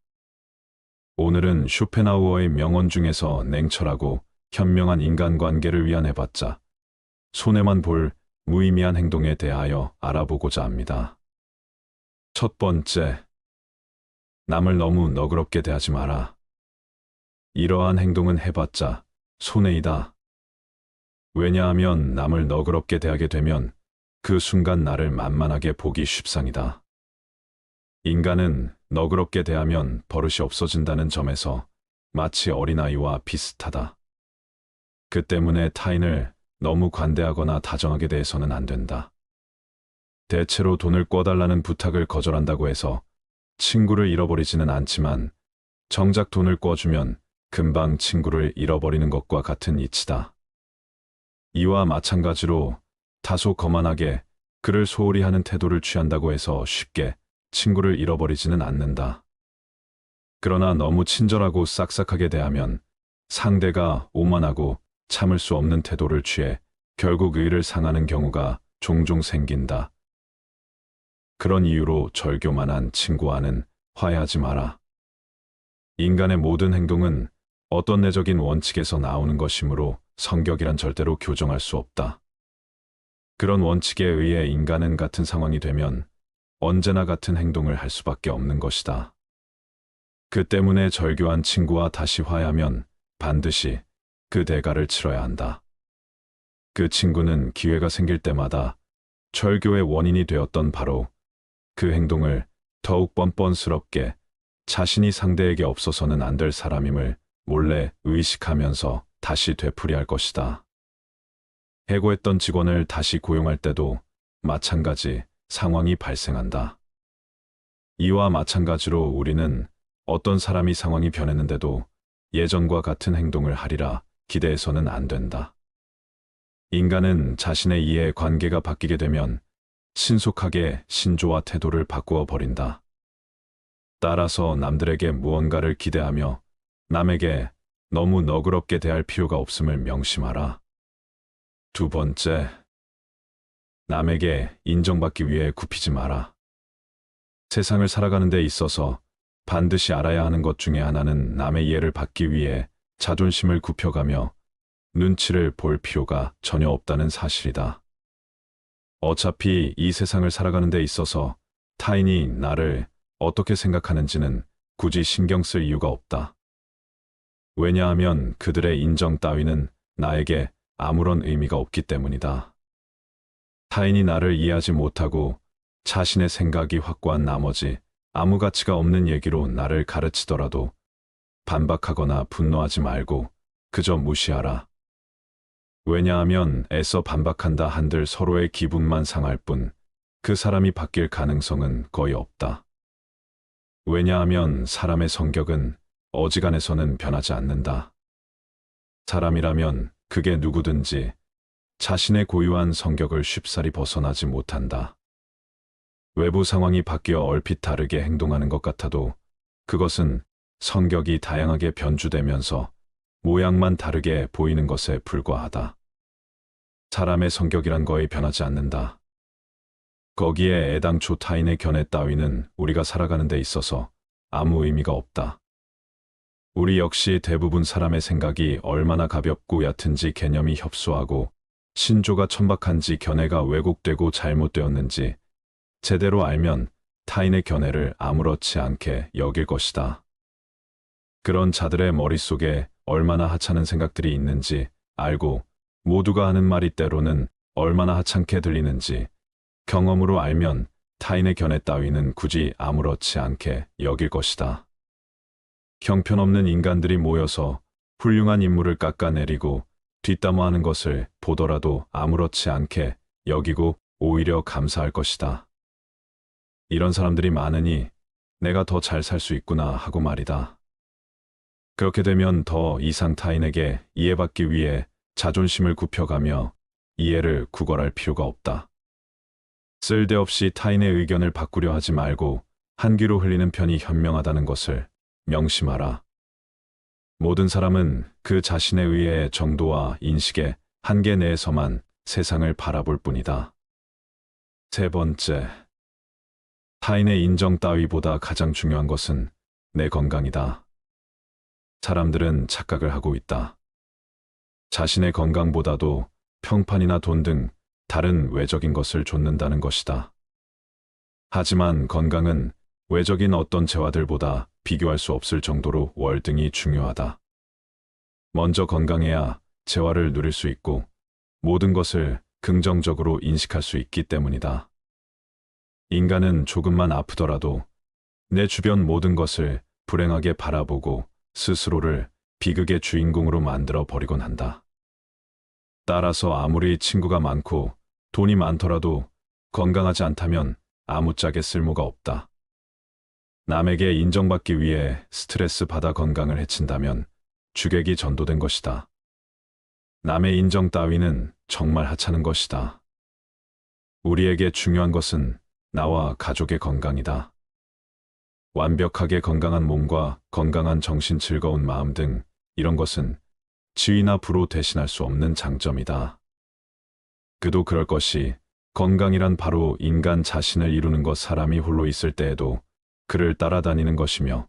오늘은 쇼펜하우어의 명언 중에서 냉철하고 현명한 인간관계를 위한 해봤자 손해만 볼 무의미한 행동에 대하여 알아보고자 합니다. 첫 번째, 남을 너무 너그럽게 대하지 마라. 이러한 행동은 해봤자 손해이다. 왜냐하면 남을 너그럽게 대하게 되면 그 순간 나를 만만하게 보기 쉽상이다. 인간은 너그럽게 대하면 버릇이 없어진다는 점에서 마치 어린아이와 비슷하다. 그 때문에 타인을 너무 관대하거나 다정하게 대해서는 안 된다. 대체로 돈을 꿔달라는 부탁을 거절한다고 해서 친구를 잃어버리지는 않지만 정작 돈을 꿔주면 금방 친구를 잃어버리는 것과 같은 이치다. 이와 마찬가지로 다소 거만하게 그를 소홀히 하는 태도를 취한다고 해서 쉽게 친구를 잃어버리지는 않는다. 그러나 너무 친절하고 싹싹하게 대하면 상대가 오만하고 참을 수 없는 태도를 취해 결국 의를 상하는 경우가 종종 생긴다. 그런 이유로 절교만한 친구와는 화해하지 마라. 인간의 모든 행동은 어떤 내적인 원칙에서 나오는 것이므로 성격이란 절대로 교정할 수 없다. 그런 원칙에 의해 인간은 같은 상황이 되면 언제나 같은 행동을 할 수밖에 없는 것이다. 그 때문에 절교한 친구와 다시 화해하면 반드시 그 대가를 치러야 한다. 그 친구는 기회가 생길 때마다 철교의 원인이 되었던 바로 그 행동을 더욱 뻔뻔스럽게 자신이 상대에게 없어서는 안 될 사람임을 몰래 의식하면서 다시 되풀이할 것이다. 해고했던 직원을 다시 고용할 때도 마찬가지 상황이 발생한다. 이와 마찬가지로 우리는 어떤 사람이 상황이 변했는데도 예전과 같은 행동을 하리라 기대해서는 안 된다. 인간은 자신의 이해 관계가 바뀌게 되면 신속하게 신조와 태도를 바꾸어 버린다. 따라서 남들에게 무언가를 기대하며 남에게 너무 너그럽게 대할 필요가 없음을 명심하라. 두 번째, 남에게 인정받기 위해 굽히지 마라. 세상을 살아가는 데 있어서 반드시 알아야 하는 것 중에 하나는 남의 이해를 받기 위해 자존심을 굽혀가며 눈치를 볼 필요가 전혀 없다는 사실이다. 어차피 이 세상을 살아가는 데 있어서 타인이 나를 어떻게 생각하는지는 굳이 신경 쓸 이유가 없다. 왜냐하면 그들의 인정 따위는 나에게 아무런 의미가 없기 때문이다. 타인이 나를 이해하지 못하고 자신의 생각이 확고한 나머지 아무 가치가 없는 얘기로 나를 가르치더라도 반박하거나 분노하지 말고 그저 무시하라. 왜냐하면 애써 반박한다 한들 서로의 기분만 상할 뿐 그 사람이 바뀔 가능성은 거의 없다. 왜냐하면 사람의 성격은 어지간해서는 변하지 않는다. 사람이라면 그게 누구든지 자신의 고유한 성격을 쉽사리 벗어나지 못한다. 외부 상황이 바뀌어 얼핏 다르게 행동하는 것 같아도 그것은 성격이 다양하게 변주되면서 모양만 다르게 보이는 것에 불과하다. 사람의 성격이란 거의 변하지 않는다. 거기에 애당초 타인의 견해 따위는 우리가 살아가는 데 있어서 아무 의미가 없다. 우리 역시 대부분 사람의 생각이 얼마나 가볍고 얕은지 개념이 협소하고 신조가 천박한지 견해가 왜곡되고 잘못되었는지 제대로 알면 타인의 견해를 아무렇지 않게 여길 것이다. 그런 자들의 머릿속에 얼마나 하찮은 생각들이 있는지 알고 모두가 하는 말이 때로는 얼마나 하찮게 들리는지 경험으로 알면 타인의 견해 따위는 굳이 아무렇지 않게 여길 것이다. 형편없는 인간들이 모여서 훌륭한 인물을 깎아내리고 뒷담화하는 것을 보더라도 아무렇지 않게 여기고 오히려 감사할 것이다. 이런 사람들이 많으니 내가 더 잘 살 수 있구나 하고 말이다. 그렇게 되면 더 이상 타인에게 이해받기 위해 자존심을 굽혀가며 이해를 구걸할 필요가 없다. 쓸데없이 타인의 의견을 바꾸려 하지 말고 한 귀로 흘리는 편이 현명하다는 것을 명심하라. 모든 사람은 그 자신의 의의 정도와 인식의 한계 내에서만 세상을 바라볼 뿐이다. 세 번째, 타인의 인정 따위보다 가장 중요한 것은 내 건강이다. 사람들은 착각을 하고 있다. 자신의 건강보다도 평판이나 돈 등 다른 외적인 것을 좇는다는 것이다. 하지만 건강은 외적인 어떤 재화들보다 비교할 수 없을 정도로 월등히 중요하다. 먼저 건강해야 재화를 누릴 수 있고 모든 것을 긍정적으로 인식할 수 있기 때문이다. 인간은 조금만 아프더라도 내 주변 모든 것을 불행하게 바라보고 스스로를 비극의 주인공으로 만들어 버리곤 한다. 따라서 아무리 친구가 많고 돈이 많더라도 건강하지 않다면 아무짝에 쓸모가 없다. 남에게 인정받기 위해 스트레스 받아 건강을 해친다면 주객이 전도된 것이다. 남의 인정 따위는 정말 하찮은 것이다. 우리에게 중요한 것은 나와 가족의 건강이다. 완벽하게 건강한 몸과 건강한 정신, 즐거운 마음 등 이런 것은 지위나 부로 대신할 수 없는 장점이다. 그도 그럴 것이 건강이란 바로 인간 자신을 이루는 것, 사람이 홀로 있을 때에도 그를 따라다니는 것이며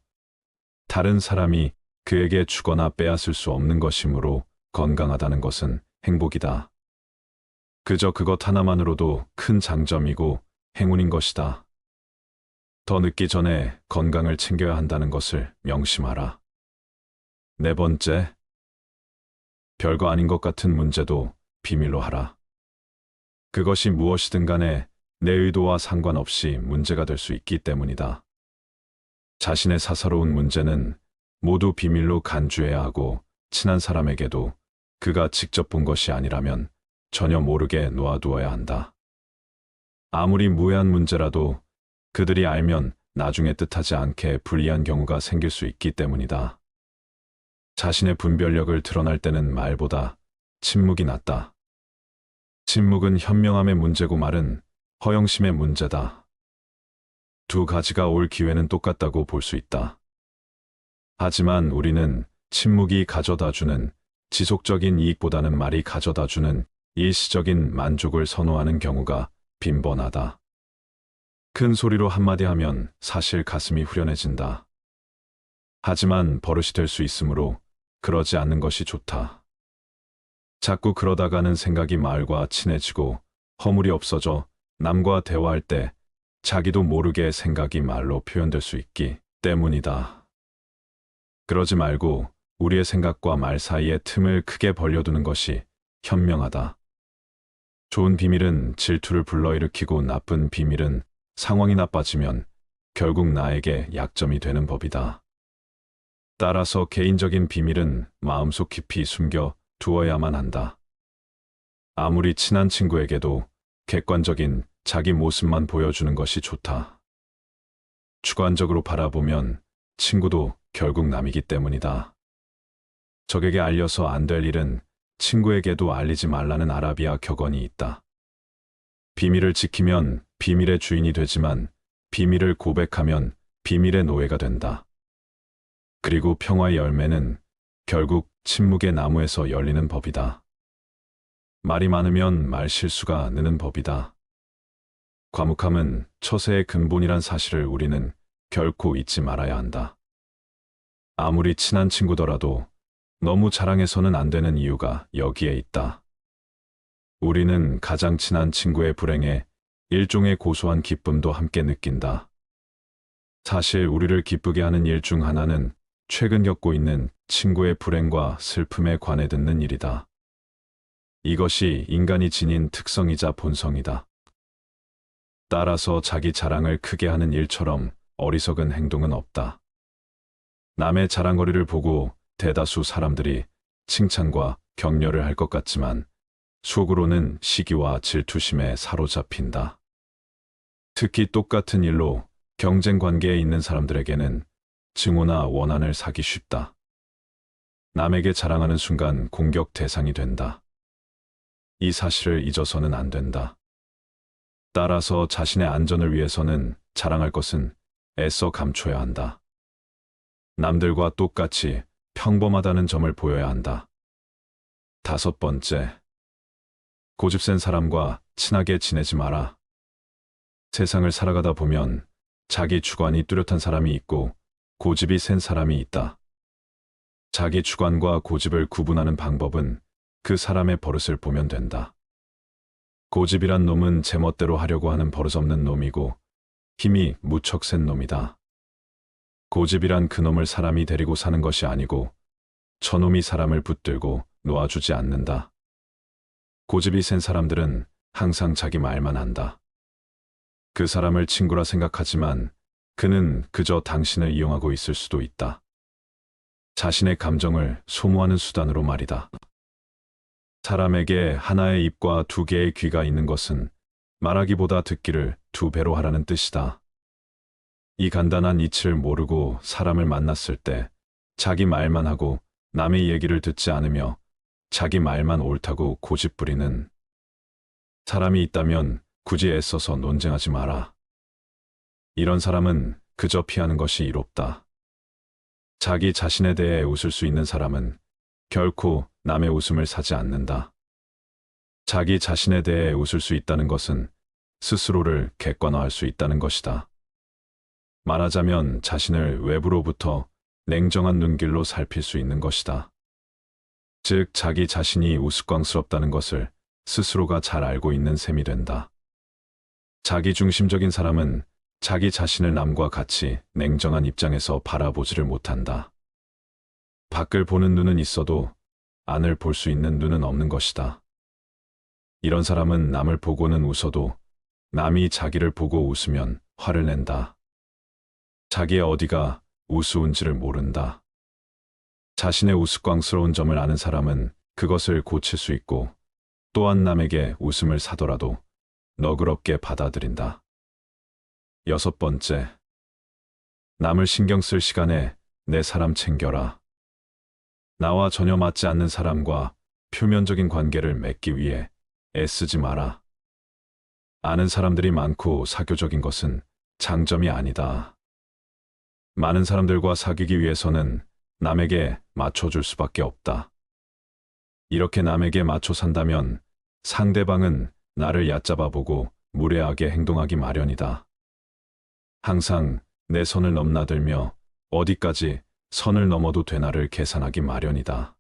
다른 사람이 그에게 주거나 빼앗을 수 없는 것이므로 건강하다는 것은 행복이다. 그저 그것 하나만으로도 큰 장점이고 행운인 것이다. 더 늦기 전에 건강을 챙겨야 한다는 것을 명심하라. 네 번째, 별거 아닌 것 같은 문제도 비밀로 하라. 그것이 무엇이든 간에 내 의도와 상관없이 문제가 될 수 있기 때문이다. 자신의 사사로운 문제는 모두 비밀로 간주해야 하고 친한 사람에게도 그가 직접 본 것이 아니라면 전혀 모르게 놓아두어야 한다. 아무리 무해한 문제라도 그들이 알면 나중에 뜻하지 않게 불리한 경우가 생길 수 있기 때문이다. 자신의 분별력을 드러날 때는 말보다 침묵이 낫다. 침묵은 현명함의 문제고 말은 허영심의 문제다. 두 가지가 올 기회는 똑같다고 볼 수 있다. 하지만 우리는 침묵이 가져다주는 지속적인 이익보다는 말이 가져다주는 일시적인 만족을 선호하는 경우가 빈번하다. 큰 소리로 한마디 하면 사실 가슴이 후련해진다. 하지만 버릇이 될 수 있으므로 그러지 않는 것이 좋다. 자꾸 그러다가는 생각이 말과 친해지고 허물이 없어져 남과 대화할 때 자기도 모르게 생각이 말로 표현될 수 있기 때문이다. 그러지 말고 우리의 생각과 말 사이에 틈을 크게 벌려두는 것이 현명하다. 좋은 비밀은 질투를 불러일으키고 나쁜 비밀은 상황이 나빠지면 결국 나에게 약점이 되는 법이다. 따라서 개인적인 비밀은 마음속 깊이 숨겨 두어야만 한다. 아무리 친한 친구에게도 객관적인 자기 모습만 보여주는 것이 좋다. 주관적으로 바라보면 친구도 결국 남이기 때문이다. 적에게 알려서 안 될 일은 친구에게도 알리지 말라는 아라비아 격언이 있다. 비밀을 지키면 비밀의 주인이 되지만 비밀을 고백하면 비밀의 노예가 된다. 그리고 평화의 열매는 결국 침묵의 나무에서 열리는 법이다. 말이 많으면 말 실수가 느는 법이다. 과묵함은 처세의 근본이란 사실을 우리는 결코 잊지 말아야 한다. 아무리 친한 친구더라도 너무 자랑해서는 안 되는 이유가 여기에 있다. 우리는 가장 친한 친구의 불행에 일종의 고소한 기쁨도 함께 느낀다. 사실 우리를 기쁘게 하는 일 중 하나는 최근 겪고 있는 친구의 불행과 슬픔에 관해 듣는 일이다. 이것이 인간이 지닌 특성이자 본성이다. 따라서 자기 자랑을 크게 하는 일처럼 어리석은 행동은 없다. 남의 자랑거리를 보고 대다수 사람들이 칭찬과 격려를 할 것 같지만 속으로는 시기와 질투심에 사로잡힌다. 특히 똑같은 일로 경쟁 관계에 있는 사람들에게는 증오나 원한을 사기 쉽다. 남에게 자랑하는 순간 공격 대상이 된다. 이 사실을 잊어서는 안 된다. 따라서 자신의 안전을 위해서는 자랑할 것은 애써 감춰야 한다. 남들과 똑같이 평범하다는 점을 보여야 한다. 5번째, 고집센 사람과 친하게 지내지 마라. 세상을 살아가다 보면 자기 주관이 뚜렷한 사람이 있고 고집이 센 사람이 있다. 자기 주관과 고집을 구분하는 방법은 그 사람의 버릇을 보면 된다. 고집이란 놈은 제멋대로 하려고 하는 버릇없는 놈이고 힘이 무척 센 놈이다. 고집이란 그놈을 사람이 데리고 사는 것이 아니고 저놈이 사람을 붙들고 놓아주지 않는다. 고집이 센 사람들은 항상 자기 말만 한다. 그 사람을 친구라 생각하지만 그는 그저 당신을 이용하고 있을 수도 있다. 자신의 감정을 소모하는 수단으로 말이다. 사람에게 하나의 입과 2개의 귀가 있는 것은 말하기보다 듣기를 2배로 하라는 뜻이다. 이 간단한 이치를 모르고 사람을 만났을 때 자기 말만 하고 남의 얘기를 듣지 않으며 자기 말만 옳다고 고집부리는 사람이 있다면 굳이 애써서 논쟁하지 마라. 이런 사람은 그저 피하는 것이 이롭다. 자기 자신에 대해 웃을 수 있는 사람은 결코 남의 웃음을 사지 않는다. 자기 자신에 대해 웃을 수 있다는 것은 스스로를 객관화할 수 있다는 것이다. 말하자면 자신을 외부로부터 냉정한 눈길로 살필 수 있는 것이다. 즉 자기 자신이 우스꽝스럽다는 것을 스스로가 잘 알고 있는 셈이 된다. 자기중심적인 사람은 자기 자신을 남과 같이 냉정한 입장에서 바라보지를 못한다. 밖을 보는 눈은 있어도 안을 볼 수 있는 눈은 없는 것이다. 이런 사람은 남을 보고는 웃어도 남이 자기를 보고 웃으면 화를 낸다. 자기의 어디가 우스운지를 모른다. 자신의 우스꽝스러운 점을 아는 사람은 그것을 고칠 수 있고 또한 남에게 웃음을 사더라도 너그럽게 받아들인다. 6번째, 남을 신경 쓸 시간에 내 사람 챙겨라. 나와 전혀 맞지 않는 사람과 표면적인 관계를 맺기 위해 애쓰지 마라. 아는 사람들이 많고 사교적인 것은 장점이 아니다. 많은 사람들과 사귀기 위해서는 남에게 맞춰줄 수밖에 없다. 이렇게 남에게 맞춰 산다면 상대방은 나를 얕잡아 보고 무례하게 행동하기 마련이다. 항상 내 선을 넘나들며 어디까지 선을 넘어도 되나를 계산하기 마련이다.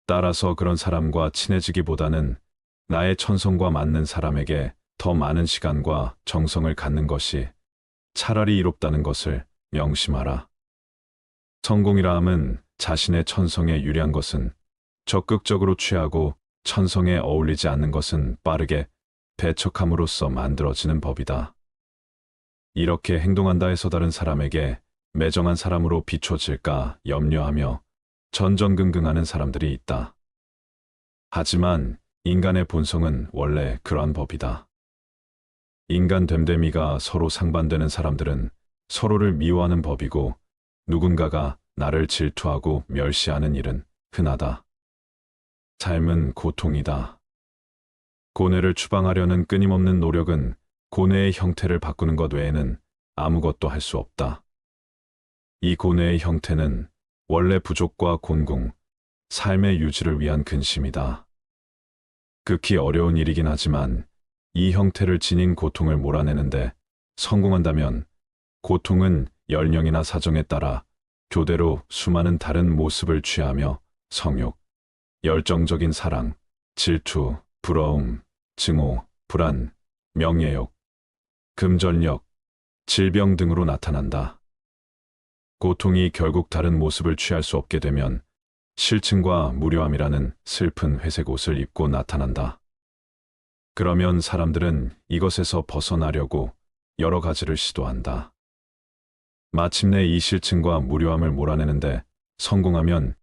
따라서 그런 사람과 친해지기보다는 나의 천성과 맞는 사람에게 더 많은 시간과 정성을 갖는 것이 차라리 이롭다는 것을 명심하라. 성공이라 함은 자신의 천성에 유리한 것은 적극적으로 취하고 천성에 어울리지 않는 것은 빠르게 배척함으로써 만들어지는 법이다. 이렇게 행동한다 해서 다른 사람에게 매정한 사람으로 비춰질까 염려하며 전전긍긍하는 사람들이 있다. 하지만 인간의 본성은 원래 그러한 법이다. 인간 됨됨이가 서로 상반되는 사람들은 서로를 미워하는 법이고 누군가가 나를 질투하고 멸시하는 일은 흔하다. 삶은 고통이다. 고뇌를 추방하려는 끊임없는 노력은 고뇌의 형태를 바꾸는 것 외에는 아무것도 할 수 없다. 이 고뇌의 형태는 원래 부족과 곤궁, 삶의 유지를 위한 근심이다. 극히 어려운 일이긴 하지만 이 형태를 지닌 고통을 몰아내는데 성공한다면 고통은 연령이나 사정에 따라 교대로 수많은 다른 모습을 취하며 성욕, 열정적인 사랑, 질투, 부러움, 증오, 불안, 명예욕, 금전력, 질병 등으로 나타난다. 고통이 결국 다른 모습을 취할 수 없게 되면 실증과 무료함이라는 슬픈 회색 옷을 입고 나타난다. 그러면 사람들은 이것에서 벗어나려고 여러 가지를 시도한다. 마침내 이 실증과 무료함을 몰아내는데 성공하면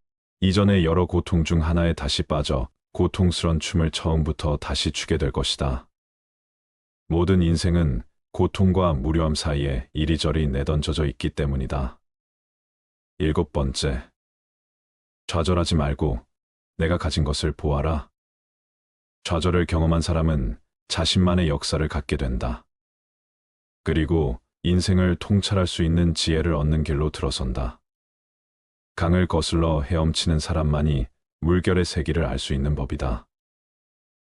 이전의 여러 고통 중 하나에 다시 빠져 고통스런 춤을 처음부터 다시 추게 될 것이다. 모든 인생은 고통과 무료함 사이에 이리저리 내던져져 있기 때문이다. 7번째, 좌절하지 말고 내가 가진 것을 보아라. 좌절을 경험한 사람은 자신만의 역사를 갖게 된다. 그리고 인생을 통찰할 수 있는 지혜를 얻는 길로 들어선다. 강을 거슬러 헤엄치는 사람만이 물결의 세기를 알 수 있는 법이다.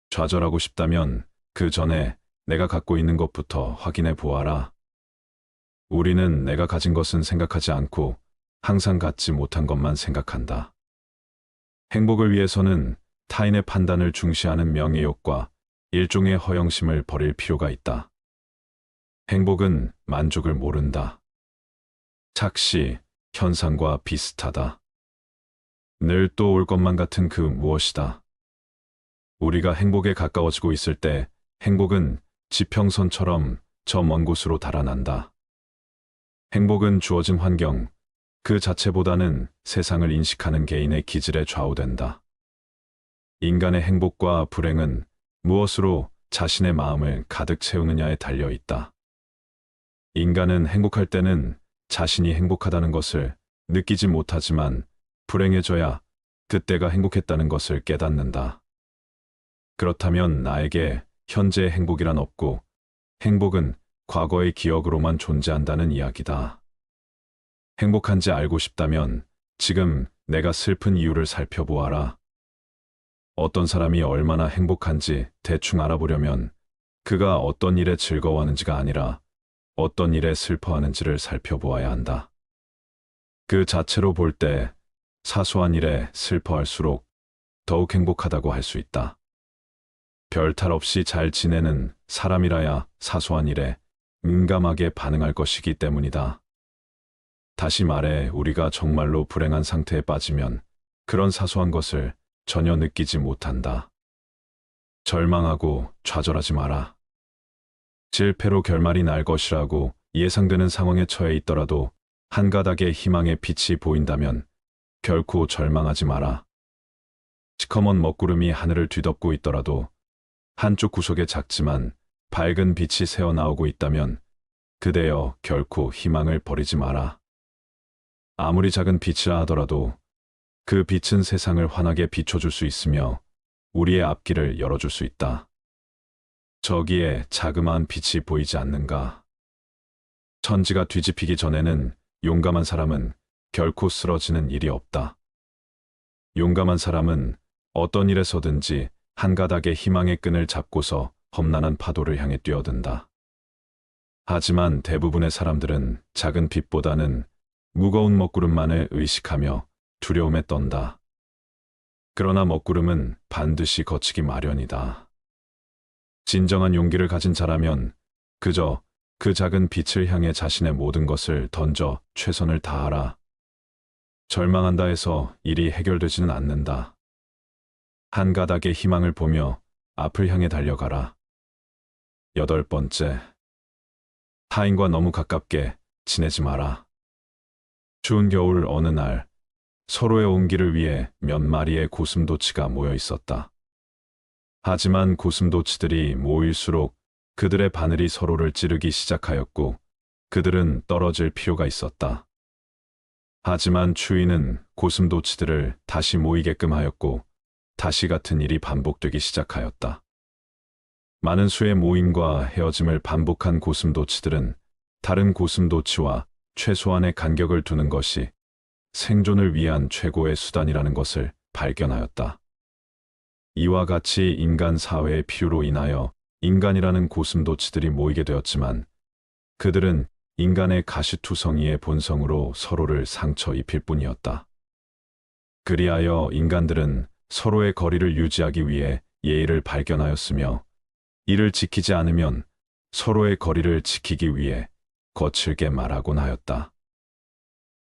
좌절하고 싶다면 그 전에 내가 갖고 있는 것부터 확인해 보아라. 우리는 내가 가진 것은 생각하지 않고 항상 갖지 못한 것만 생각한다. 행복을 위해서는 타인의 판단을 중시하는 명예욕과 일종의 허영심을 버릴 필요가 있다. 행복은 만족을 모른다. 착시, 현상과 비슷하다. 늘 또 올 것만 같은 그 무엇이다. 우리가 행복에 가까워지고 있을 때 행복은 지평선처럼 저 먼 곳으로 달아난다. 행복은 주어진 환경, 그 자체보다는 세상을 인식하는 개인의 기질에 좌우된다. 인간의 행복과 불행은 무엇으로 자신의 마음을 가득 채우느냐에 달려 있다. 인간은 행복할 때는 자신이 행복하다는 것을 느끼지 못하지만 불행해져야 그때가 행복했다는 것을 깨닫는다. 그렇다면 나에게 현재의 행복이란 없고 행복은 과거의 기억으로만 존재한다는 이야기다. 행복한지 알고 싶다면 지금 내가 슬픈 이유를 살펴보아라. 어떤 사람이 얼마나 행복한지 대충 알아보려면 그가 어떤 일에 즐거워하는지가 아니라 어떤 일에 슬퍼하는지를 살펴보아야 한다. 그 자체로 볼 때 사소한 일에 슬퍼할수록 더욱 행복하다고 할 수 있다. 별 탈 없이 잘 지내는 사람이라야 사소한 일에 민감하게 반응할 것이기 때문이다. 다시 말해 우리가 정말로 불행한 상태에 빠지면 그런 사소한 것을 전혀 느끼지 못한다. 절망하고 좌절하지 마라. 실패로 결말이 날 것이라고 예상되는 상황에 처해 있더라도 한 가닥의 희망의 빛이 보인다면 결코 절망하지 마라. 시커먼 먹구름이 하늘을 뒤덮고 있더라도 한쪽 구석에 작지만 밝은 빛이 새어나오고 있다면 그대여 결코 희망을 버리지 마라. 아무리 작은 빛이라 하더라도 그 빛은 세상을 환하게 비춰줄 수 있으며 우리의 앞길을 열어줄 수 있다. 저기에 자그마한 빛이 보이지 않는가? 천지가 뒤집히기 전에는 용감한 사람은 결코 쓰러지는 일이 없다. 용감한 사람은 어떤 일에서든지 한 가닥의 희망의 끈을 잡고서 험난한 파도를 향해 뛰어든다. 하지만 대부분의 사람들은 작은 빛보다는 무거운 먹구름만을 의식하며 두려움에 떤다. 그러나 먹구름은 반드시 거치기 마련이다. 진정한 용기를 가진 자라면 그저 그 작은 빛을 향해 자신의 모든 것을 던져 최선을 다하라. 절망한다 해서 일이 해결되지는 않는다. 한 가닥의 희망을 보며 앞을 향해 달려가라. 8번째, 타인과 너무 가깝게 지내지 마라. 추운 겨울 어느 날 서로의 온기를 위해 몇 마리의 고슴도치가 모여 있었다. 하지만 고슴도치들이 모일수록 그들의 바늘이 서로를 찌르기 시작하였고 그들은 떨어질 필요가 있었다. 하지만 추위는 고슴도치들을 다시 모이게끔 하였고 다시 같은 일이 반복되기 시작하였다. 많은 수의 모임과 헤어짐을 반복한 고슴도치들은 다른 고슴도치와 최소한의 간격을 두는 것이 생존을 위한 최고의 수단이라는 것을 발견하였다. 이와 같이 인간 사회의 필요로 인하여 인간이라는 고슴도치들이 모이게 되었지만 그들은 인간의 가시투성이의 본성으로 서로를 상처 입힐 뿐이었다. 그리하여 인간들은 서로의 거리를 유지하기 위해 예의를 발견하였으며 이를 지키지 않으면 서로의 거리를 지키기 위해 거칠게 말하곤 하였다.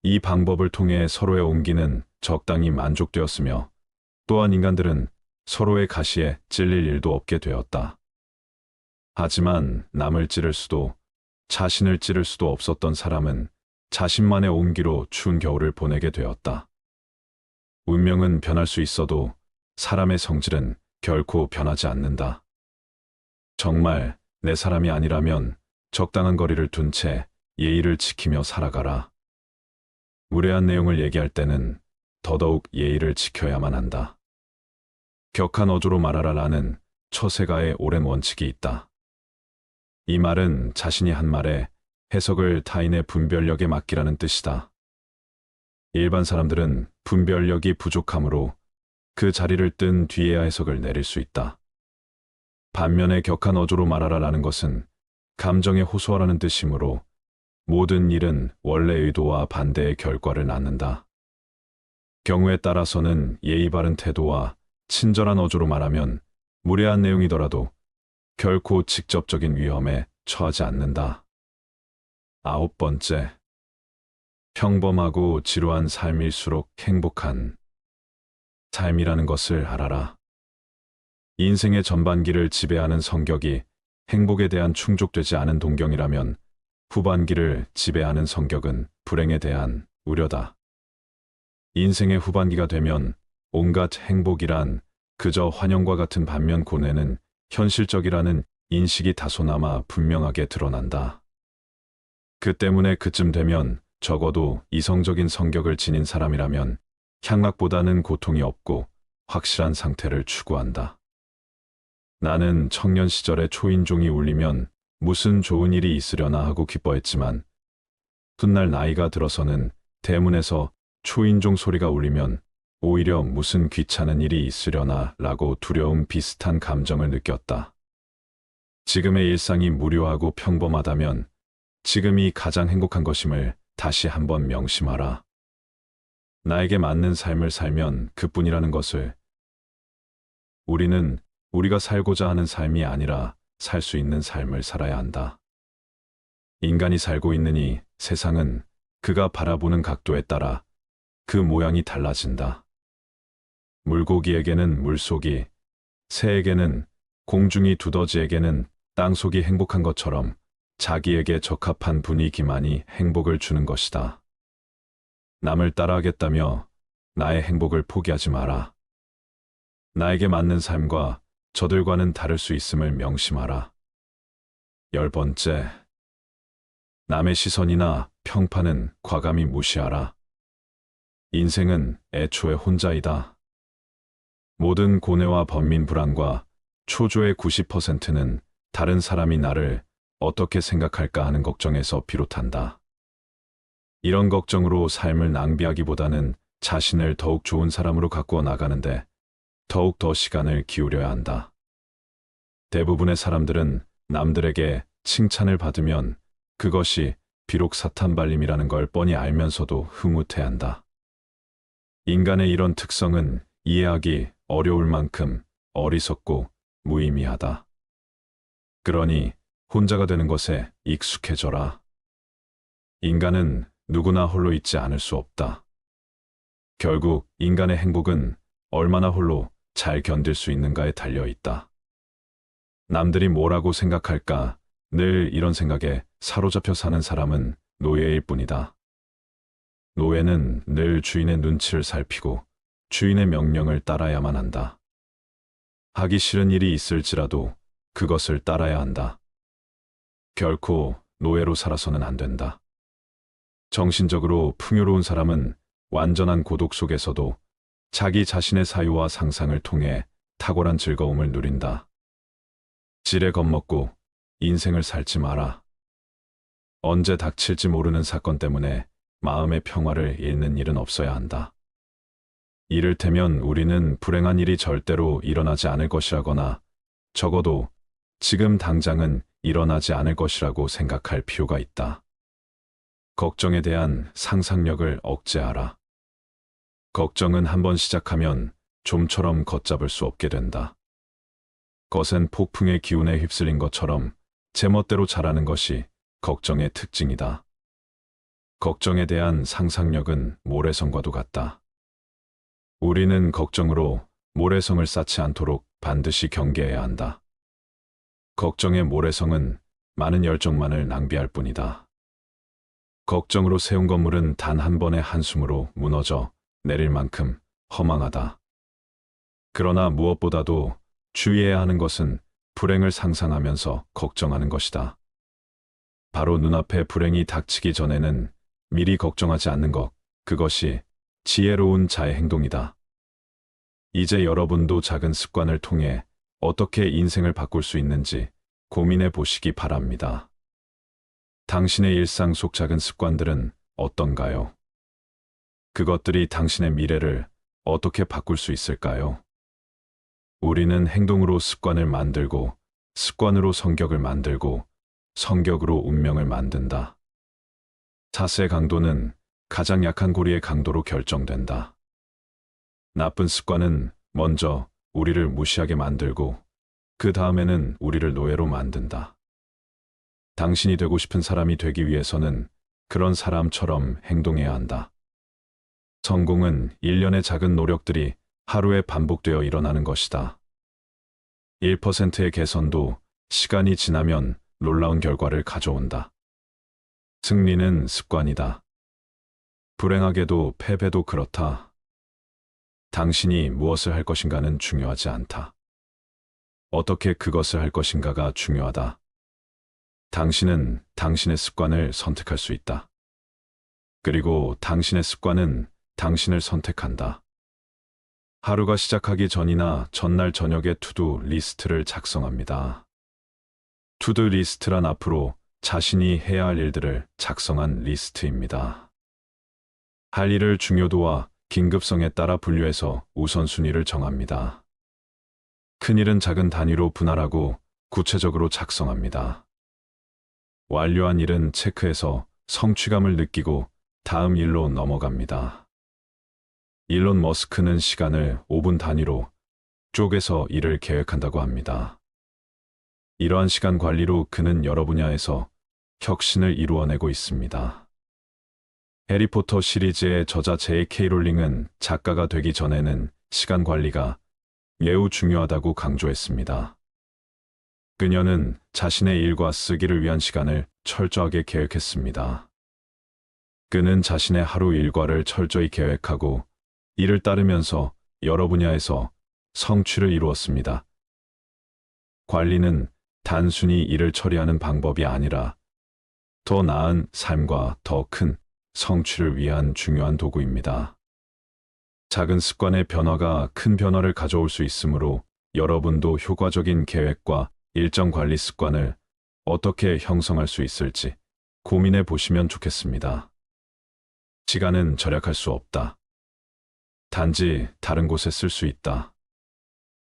이 방법을 통해 서로의 온기는 적당히 만족되었으며 또한 인간들은 서로의 가시에 찔릴 일도 없게 되었다. 하지만 남을 찌를 수도 자신을 찌를 수도 없었던 사람은 자신만의 온기로 추운 겨울을 보내게 되었다. 운명은 변할 수 있어도 사람의 성질은 결코 변하지 않는다. 정말 내 사람이 아니라면 적당한 거리를 둔 채 예의를 지키며 살아가라. 무례한 내용을 얘기할 때는 더더욱 예의를 지켜야만 한다. 격한 어조로 말하라라는 처세가의 오랜 원칙이 있다. 이 말은 자신이 한 말에 해석을 타인의 분별력에 맡기라는 뜻이다. 일반 사람들은 분별력이 부족하므로 그 자리를 뜬 뒤에야 해석을 내릴 수 있다. 반면에 격한 어조로 말하라라는 것은 감정에 호소하라는 뜻이므로 모든 일은 원래 의도와 반대의 결과를 낳는다. 경우에 따라서는 예의 바른 태도와 친절한 어조로 말하면 무례한 내용이더라도 결코 직접적인 위험에 처하지 않는다. 9번째, 평범하고 지루한 삶일수록 행복한 삶이라는 것을 알아라. 인생의 전반기를 지배하는 성격이 행복에 대한 충족되지 않은 동경이라면 후반기를 지배하는 성격은 불행에 대한 우려다. 인생의 후반기가 되면 온갖 행복이란 그저 환영과 같은 반면 고뇌는 현실적이라는 인식이 다소나마 분명하게 드러난다. 그 때문에 그쯤 되면 적어도 이성적인 성격을 지닌 사람이라면 향락보다는 고통이 없고 확실한 상태를 추구한다. 나는 청년 시절에 초인종이 울리면 무슨 좋은 일이 있으려나 하고 기뻐했지만 훗날 나이가 들어서는 대문에서 초인종 소리가 울리면 오히려 무슨 귀찮은 일이 있으려나 라고 두려움 비슷한 감정을 느꼈다. 지금의 일상이 무료하고 평범하다면 지금이 가장 행복한 것임을 다시 한번 명심하라. 나에게 맞는 삶을 살면 그뿐이라는 것을. 우리는 우리가 살고자 하는 삶이 아니라 살 수 있는 삶을 살아야 한다. 인간이 살고 있느니 세상은 그가 바라보는 각도에 따라 그 모양이 달라진다. 물고기에게는 물속이, 새에게는 공중이 두더지에게는 땅속이 행복한 것처럼 자기에게 적합한 분위기만이 행복을 주는 것이다. 남을 따라하겠다며 나의 행복을 포기하지 마라. 나에게 맞는 삶과 저들과는 다를 수 있음을 명심하라. 10번째, 남의 시선이나 평판은 과감히 무시하라. 인생은 애초에 혼자이다. 모든 고뇌와 번민 불안과 초조의 90%는 다른 사람이 나를 어떻게 생각할까 하는 걱정에서 비롯한다. 이런 걱정으로 삶을 낭비하기보다는 자신을 더욱 좋은 사람으로 가꾸어 나가는데 더욱 더 시간을 기울여야 한다. 대부분의 사람들은 남들에게 칭찬을 받으면 그것이 비록 사탄발림이라는 걸 뻔히 알면서도 흐뭇해한다. 인간의 이런 특성은 이해하기 어려울 만큼 어리석고 무의미하다. 그러니 혼자가 되는 것에 익숙해져라. 인간은 누구나 홀로 있지 않을 수 없다. 결국 인간의 행복은 얼마나 홀로 잘 견딜 수 있는가에 달려 있다. 남들이 뭐라고 생각할까 늘 이런 생각에 사로잡혀 사는 사람은 노예일 뿐이다. 노예는 늘 주인의 눈치를 살피고 주인의 명령을 따라야만 한다. 하기 싫은 일이 있을지라도 그것을 따라야 한다. 결코 노예로 살아서는 안 된다. 정신적으로 풍요로운 사람은 완전한 고독 속에서도 자기 자신의 사유와 상상을 통해 탁월한 즐거움을 누린다. 지레 겁먹고 인생을 살지 마라. 언제 닥칠지 모르는 사건 때문에 마음의 평화를 잃는 일은 없어야 한다. 이를테면 우리는 불행한 일이 절대로 일어나지 않을 것이라거나 적어도 지금 당장은 일어나지 않을 것이라고 생각할 필요가 있다. 걱정에 대한 상상력을 억제하라. 걱정은 한번 시작하면 좀처럼 걷잡을 수 없게 된다. 거센 폭풍의 기운에 휩쓸린 것처럼 제멋대로 자라는 것이 걱정의 특징이다. 걱정에 대한 상상력은 모래성과도 같다. 우리는 걱정으로 모래성을 쌓지 않도록 반드시 경계해야 한다. 걱정의 모래성은 많은 열정만을 낭비할 뿐이다. 걱정으로 세운 건물은 단 한 번의 한숨으로 무너져 내릴 만큼 허망하다. 그러나 무엇보다도 주의해야 하는 것은 불행을 상상하면서 걱정하는 것이다. 바로 눈앞에 불행이 닥치기 전에는 미리 걱정하지 않는 것, 그것이 지혜로운 자의 행동이다. 이제 여러분도 작은 습관을 통해 어떻게 인생을 바꿀 수 있는지 고민해 보시기 바랍니다. 당신의 일상 속 작은 습관들은 어떤가요? 그것들이 당신의 미래를 어떻게 바꿀 수 있을까요? 우리는 행동으로 습관을 만들고, 습관으로 성격을 만들고, 성격으로 운명을 만든다. 자세의 강도는 가장 약한 고리의 강도로 결정된다. 나쁜 습관은 먼저 우리를 무시하게 만들고, 그 다음에는 우리를 노예로 만든다. 당신이 되고 싶은 사람이 되기 위해서는 그런 사람처럼 행동해야 한다. 성공은 일련의 작은 노력들이 하루에 반복되어 일어나는 것이다. 1%의 개선도 시간이 지나면 놀라운 결과를 가져온다. 승리는 습관이다. 불행하게도 패배도 그렇다. 당신이 무엇을 할 것인가는 중요하지 않다. 어떻게 그것을 할 것인가가 중요하다. 당신은 당신의 습관을 선택할 수 있다. 그리고 당신의 습관은 당신을 선택한다. 하루가 시작하기 전이나 전날 저녁에 투두 리스트를 작성합니다. 투두 리스트란 앞으로 자신이 해야 할 일들을 작성한 리스트입니다. 할 일을 중요도와 긴급성에 따라 분류해서 우선순위를 정합니다. 큰 일은 작은 단위로 분할하고 구체적으로 작성합니다. 완료한 일은 체크해서 성취감을 느끼고 다음 일로 넘어갑니다. 일론 머스크는 시간을 5분 단위로 쪼개서 일을 계획한다고 합니다. 이러한 시간 관리로 그는 여러 분야에서 혁신을 이루어내고 있습니다. 해리포터 시리즈의 저자 J.K. 롤링은 작가가 되기 전에는 시간 관리가 매우 중요하다고 강조했습니다. 그녀는 자신의 일과 쓰기를 위한 시간을 철저하게 계획했습니다. 그는 자신의 하루 일과를 철저히 계획하고 이를 따르면서 여러 분야에서 성취를 이루었습니다. 관리는 단순히 일을 처리하는 방법이 아니라 더 나은 삶과 더 큰 성취를 위한 중요한 도구입니다. 작은 습관의 변화가 큰 변화를 가져올 수 있으므로 여러분도 효과적인 계획과 일정 관리 습관을 어떻게 형성할 수 있을지 고민해 보시면 좋겠습니다. 시간은 절약할 수 없다. 단지 다른 곳에 쓸 수 있다.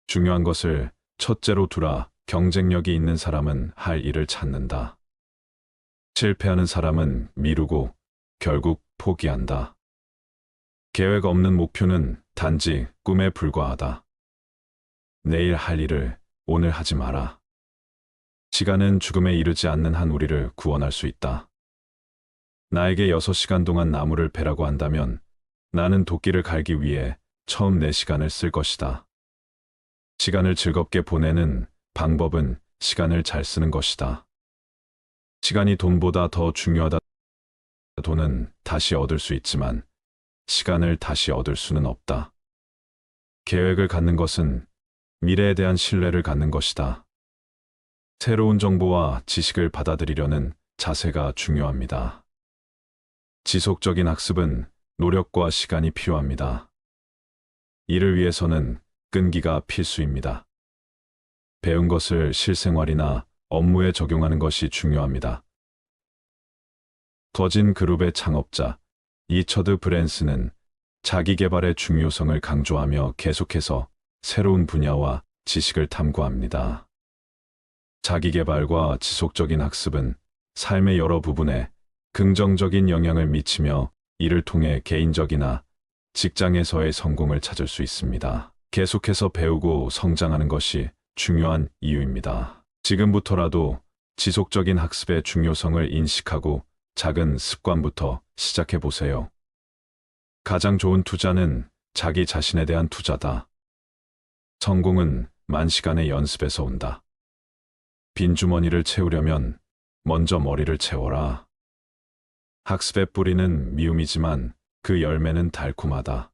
중요한 것을 첫째로 두라. 경쟁력이 있는 사람은 할 일을 찾는다. 실패하는 사람은 미루고 결국 포기한다. 계획 없는 목표는 단지 꿈에 불과하다. 내일 할 일을 오늘 하지 마라. 시간은 죽음에 이르지 않는 한 우리를 구원할 수 있다. 나에게 6시간 동안 나무를 베라고 한다면 나는 도끼를 갈기 위해 처음 4시간을 쓸 것이다. 시간을 즐겁게 보내는 방법은 시간을 잘 쓰는 것이다. 시간이 돈보다 더 중요하다. 돈은 다시 얻을 수 있지만 시간을 다시 얻을 수는 없다. 계획을 갖는 것은 미래에 대한 신뢰를 갖는 것이다. 새로운 정보와 지식을 받아들이려는 자세가 중요합니다. 지속적인 학습은 노력과 시간이 필요합니다. 이를 위해서는 끈기가 필수입니다. 배운 것을 실생활이나 업무에 적용하는 것이 중요합니다. 더진 그룹의 창업자 리처드 브랜슨은 자기 개발의 중요성을 강조하며 계속해서 새로운 분야와 지식을 탐구합니다. 자기 개발과 지속적인 학습은 삶의 여러 부분에 긍정적인 영향을 미치며 이를 통해 개인적이나 직장에서의 성공을 찾을 수 있습니다. 계속해서 배우고 성장하는 것이 중요한 이유입니다. 지금부터라도 지속적인 학습의 중요성을 인식하고 작은 습관부터 시작해 보세요. 가장 좋은 투자는 자기 자신에 대한 투자다. 성공은 만시간의 연습에서 온다. 빈 주머니를 채우려면 먼저 머리를 채워라. 학습의 뿌리는 미움이지만 그 열매는 달콤하다.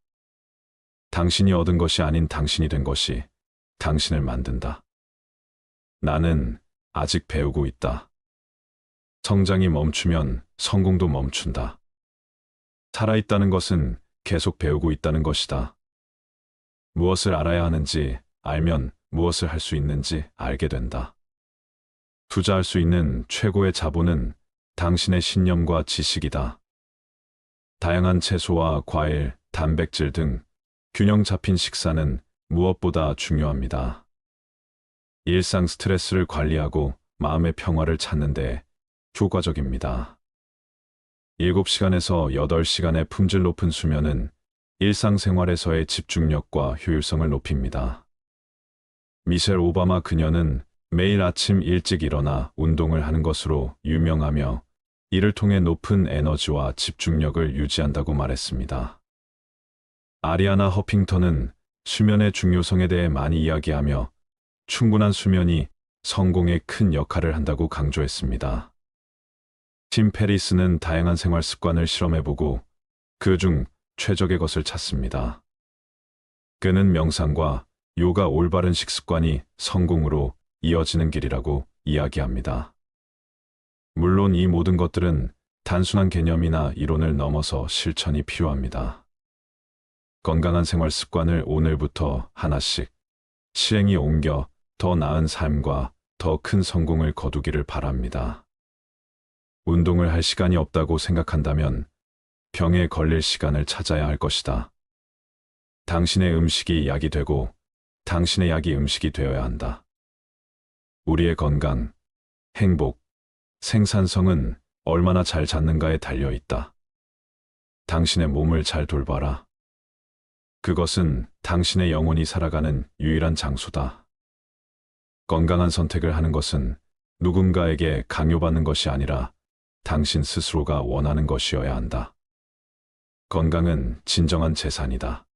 당신이 얻은 것이 아닌 당신이 된 것이 당신을 만든다. 나는 아직 배우고 있다. 성장이 멈추면 성공도 멈춘다. 살아있다는 것은 계속 배우고 있다는 것이다. 무엇을 알아야 하는지 알면 무엇을 할 수 있는지 알게 된다. 투자할 수 있는 최고의 자본은 당신의 신념과 지식이다. 다양한 채소와 과일, 단백질 등 균형 잡힌 식사는 무엇보다 중요합니다. 일상 스트레스를 관리하고 마음의 평화를 찾는 데 효과적입니다. 7시간에서 8시간의 품질 높은 수면은 일상생활에서의 집중력과 효율성을 높입니다. 미셸 오바마 그녀는 매일 아침 일찍 일어나 운동을 하는 것으로 유명하며 이를 통해 높은 에너지와 집중력을 유지한다고 말했습니다. 아리아나 허핑턴은 수면의 중요성에 대해 많이 이야기하며 충분한 수면이 성공에 큰 역할을 한다고 강조했습니다. 팀 페리스는 다양한 생활 습관을 실험해보고 그중 최적의 것을 찾습니다. 그는 명상과 요가 올바른 식습관이 성공으로 이어지는 길이라고 이야기합니다. 물론 이 모든 것들은 단순한 개념이나 이론을 넘어서 실천이 필요합니다. 건강한 생활 습관을 오늘부터 하나씩 시행에 옮겨 더 나은 삶과 더 큰 성공을 거두기를 바랍니다. 운동을 할 시간이 없다고 생각한다면 병에 걸릴 시간을 찾아야 할 것이다. 당신의 음식이 약이 되고 당신의 약이 음식이 되어야 한다. 우리의 건강, 행복, 생산성은 얼마나 잘 잡는가에 달려 있다. 당신의 몸을 잘 돌봐라. 그것은 당신의 영혼이 살아가는 유일한 장소다. 건강한 선택을 하는 것은 누군가에게 강요받는 것이 아니라 당신 스스로가 원하는 것이어야 한다. 건강은 진정한 재산이다.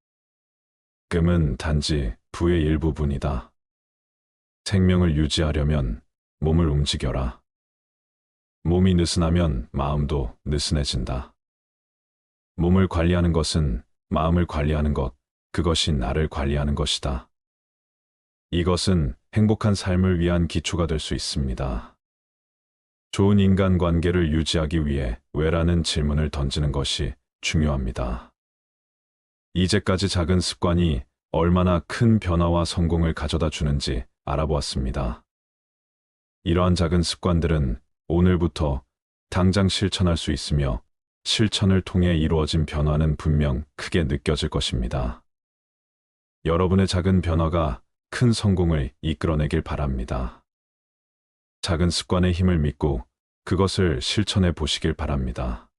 금은 단지 부의 일부분이다. 생명을 유지하려면 몸을 움직여라. 몸이 느슨하면 마음도 느슨해진다. 몸을 관리하는 것은 마음을 관리하는 것, 그것이 나를 관리하는 것이다. 이것은 행복한 삶을 위한 기초가 될 수 있습니다. 좋은 인간관계를 유지하기 위해 왜라는 질문을 던지는 것이 중요합니다. 이제까지 작은 습관이 얼마나 큰 변화와 성공을 가져다 주는지 알아보았습니다. 이러한 작은 습관들은 오늘부터 당장 실천할 수 있으며 실천을 통해 이루어진 변화는 분명 크게 느껴질 것입니다. 여러분의 작은 변화가 큰 성공을 이끌어내길 바랍니다. 작은 습관의 힘을 믿고 그것을 실천해 보시길 바랍니다.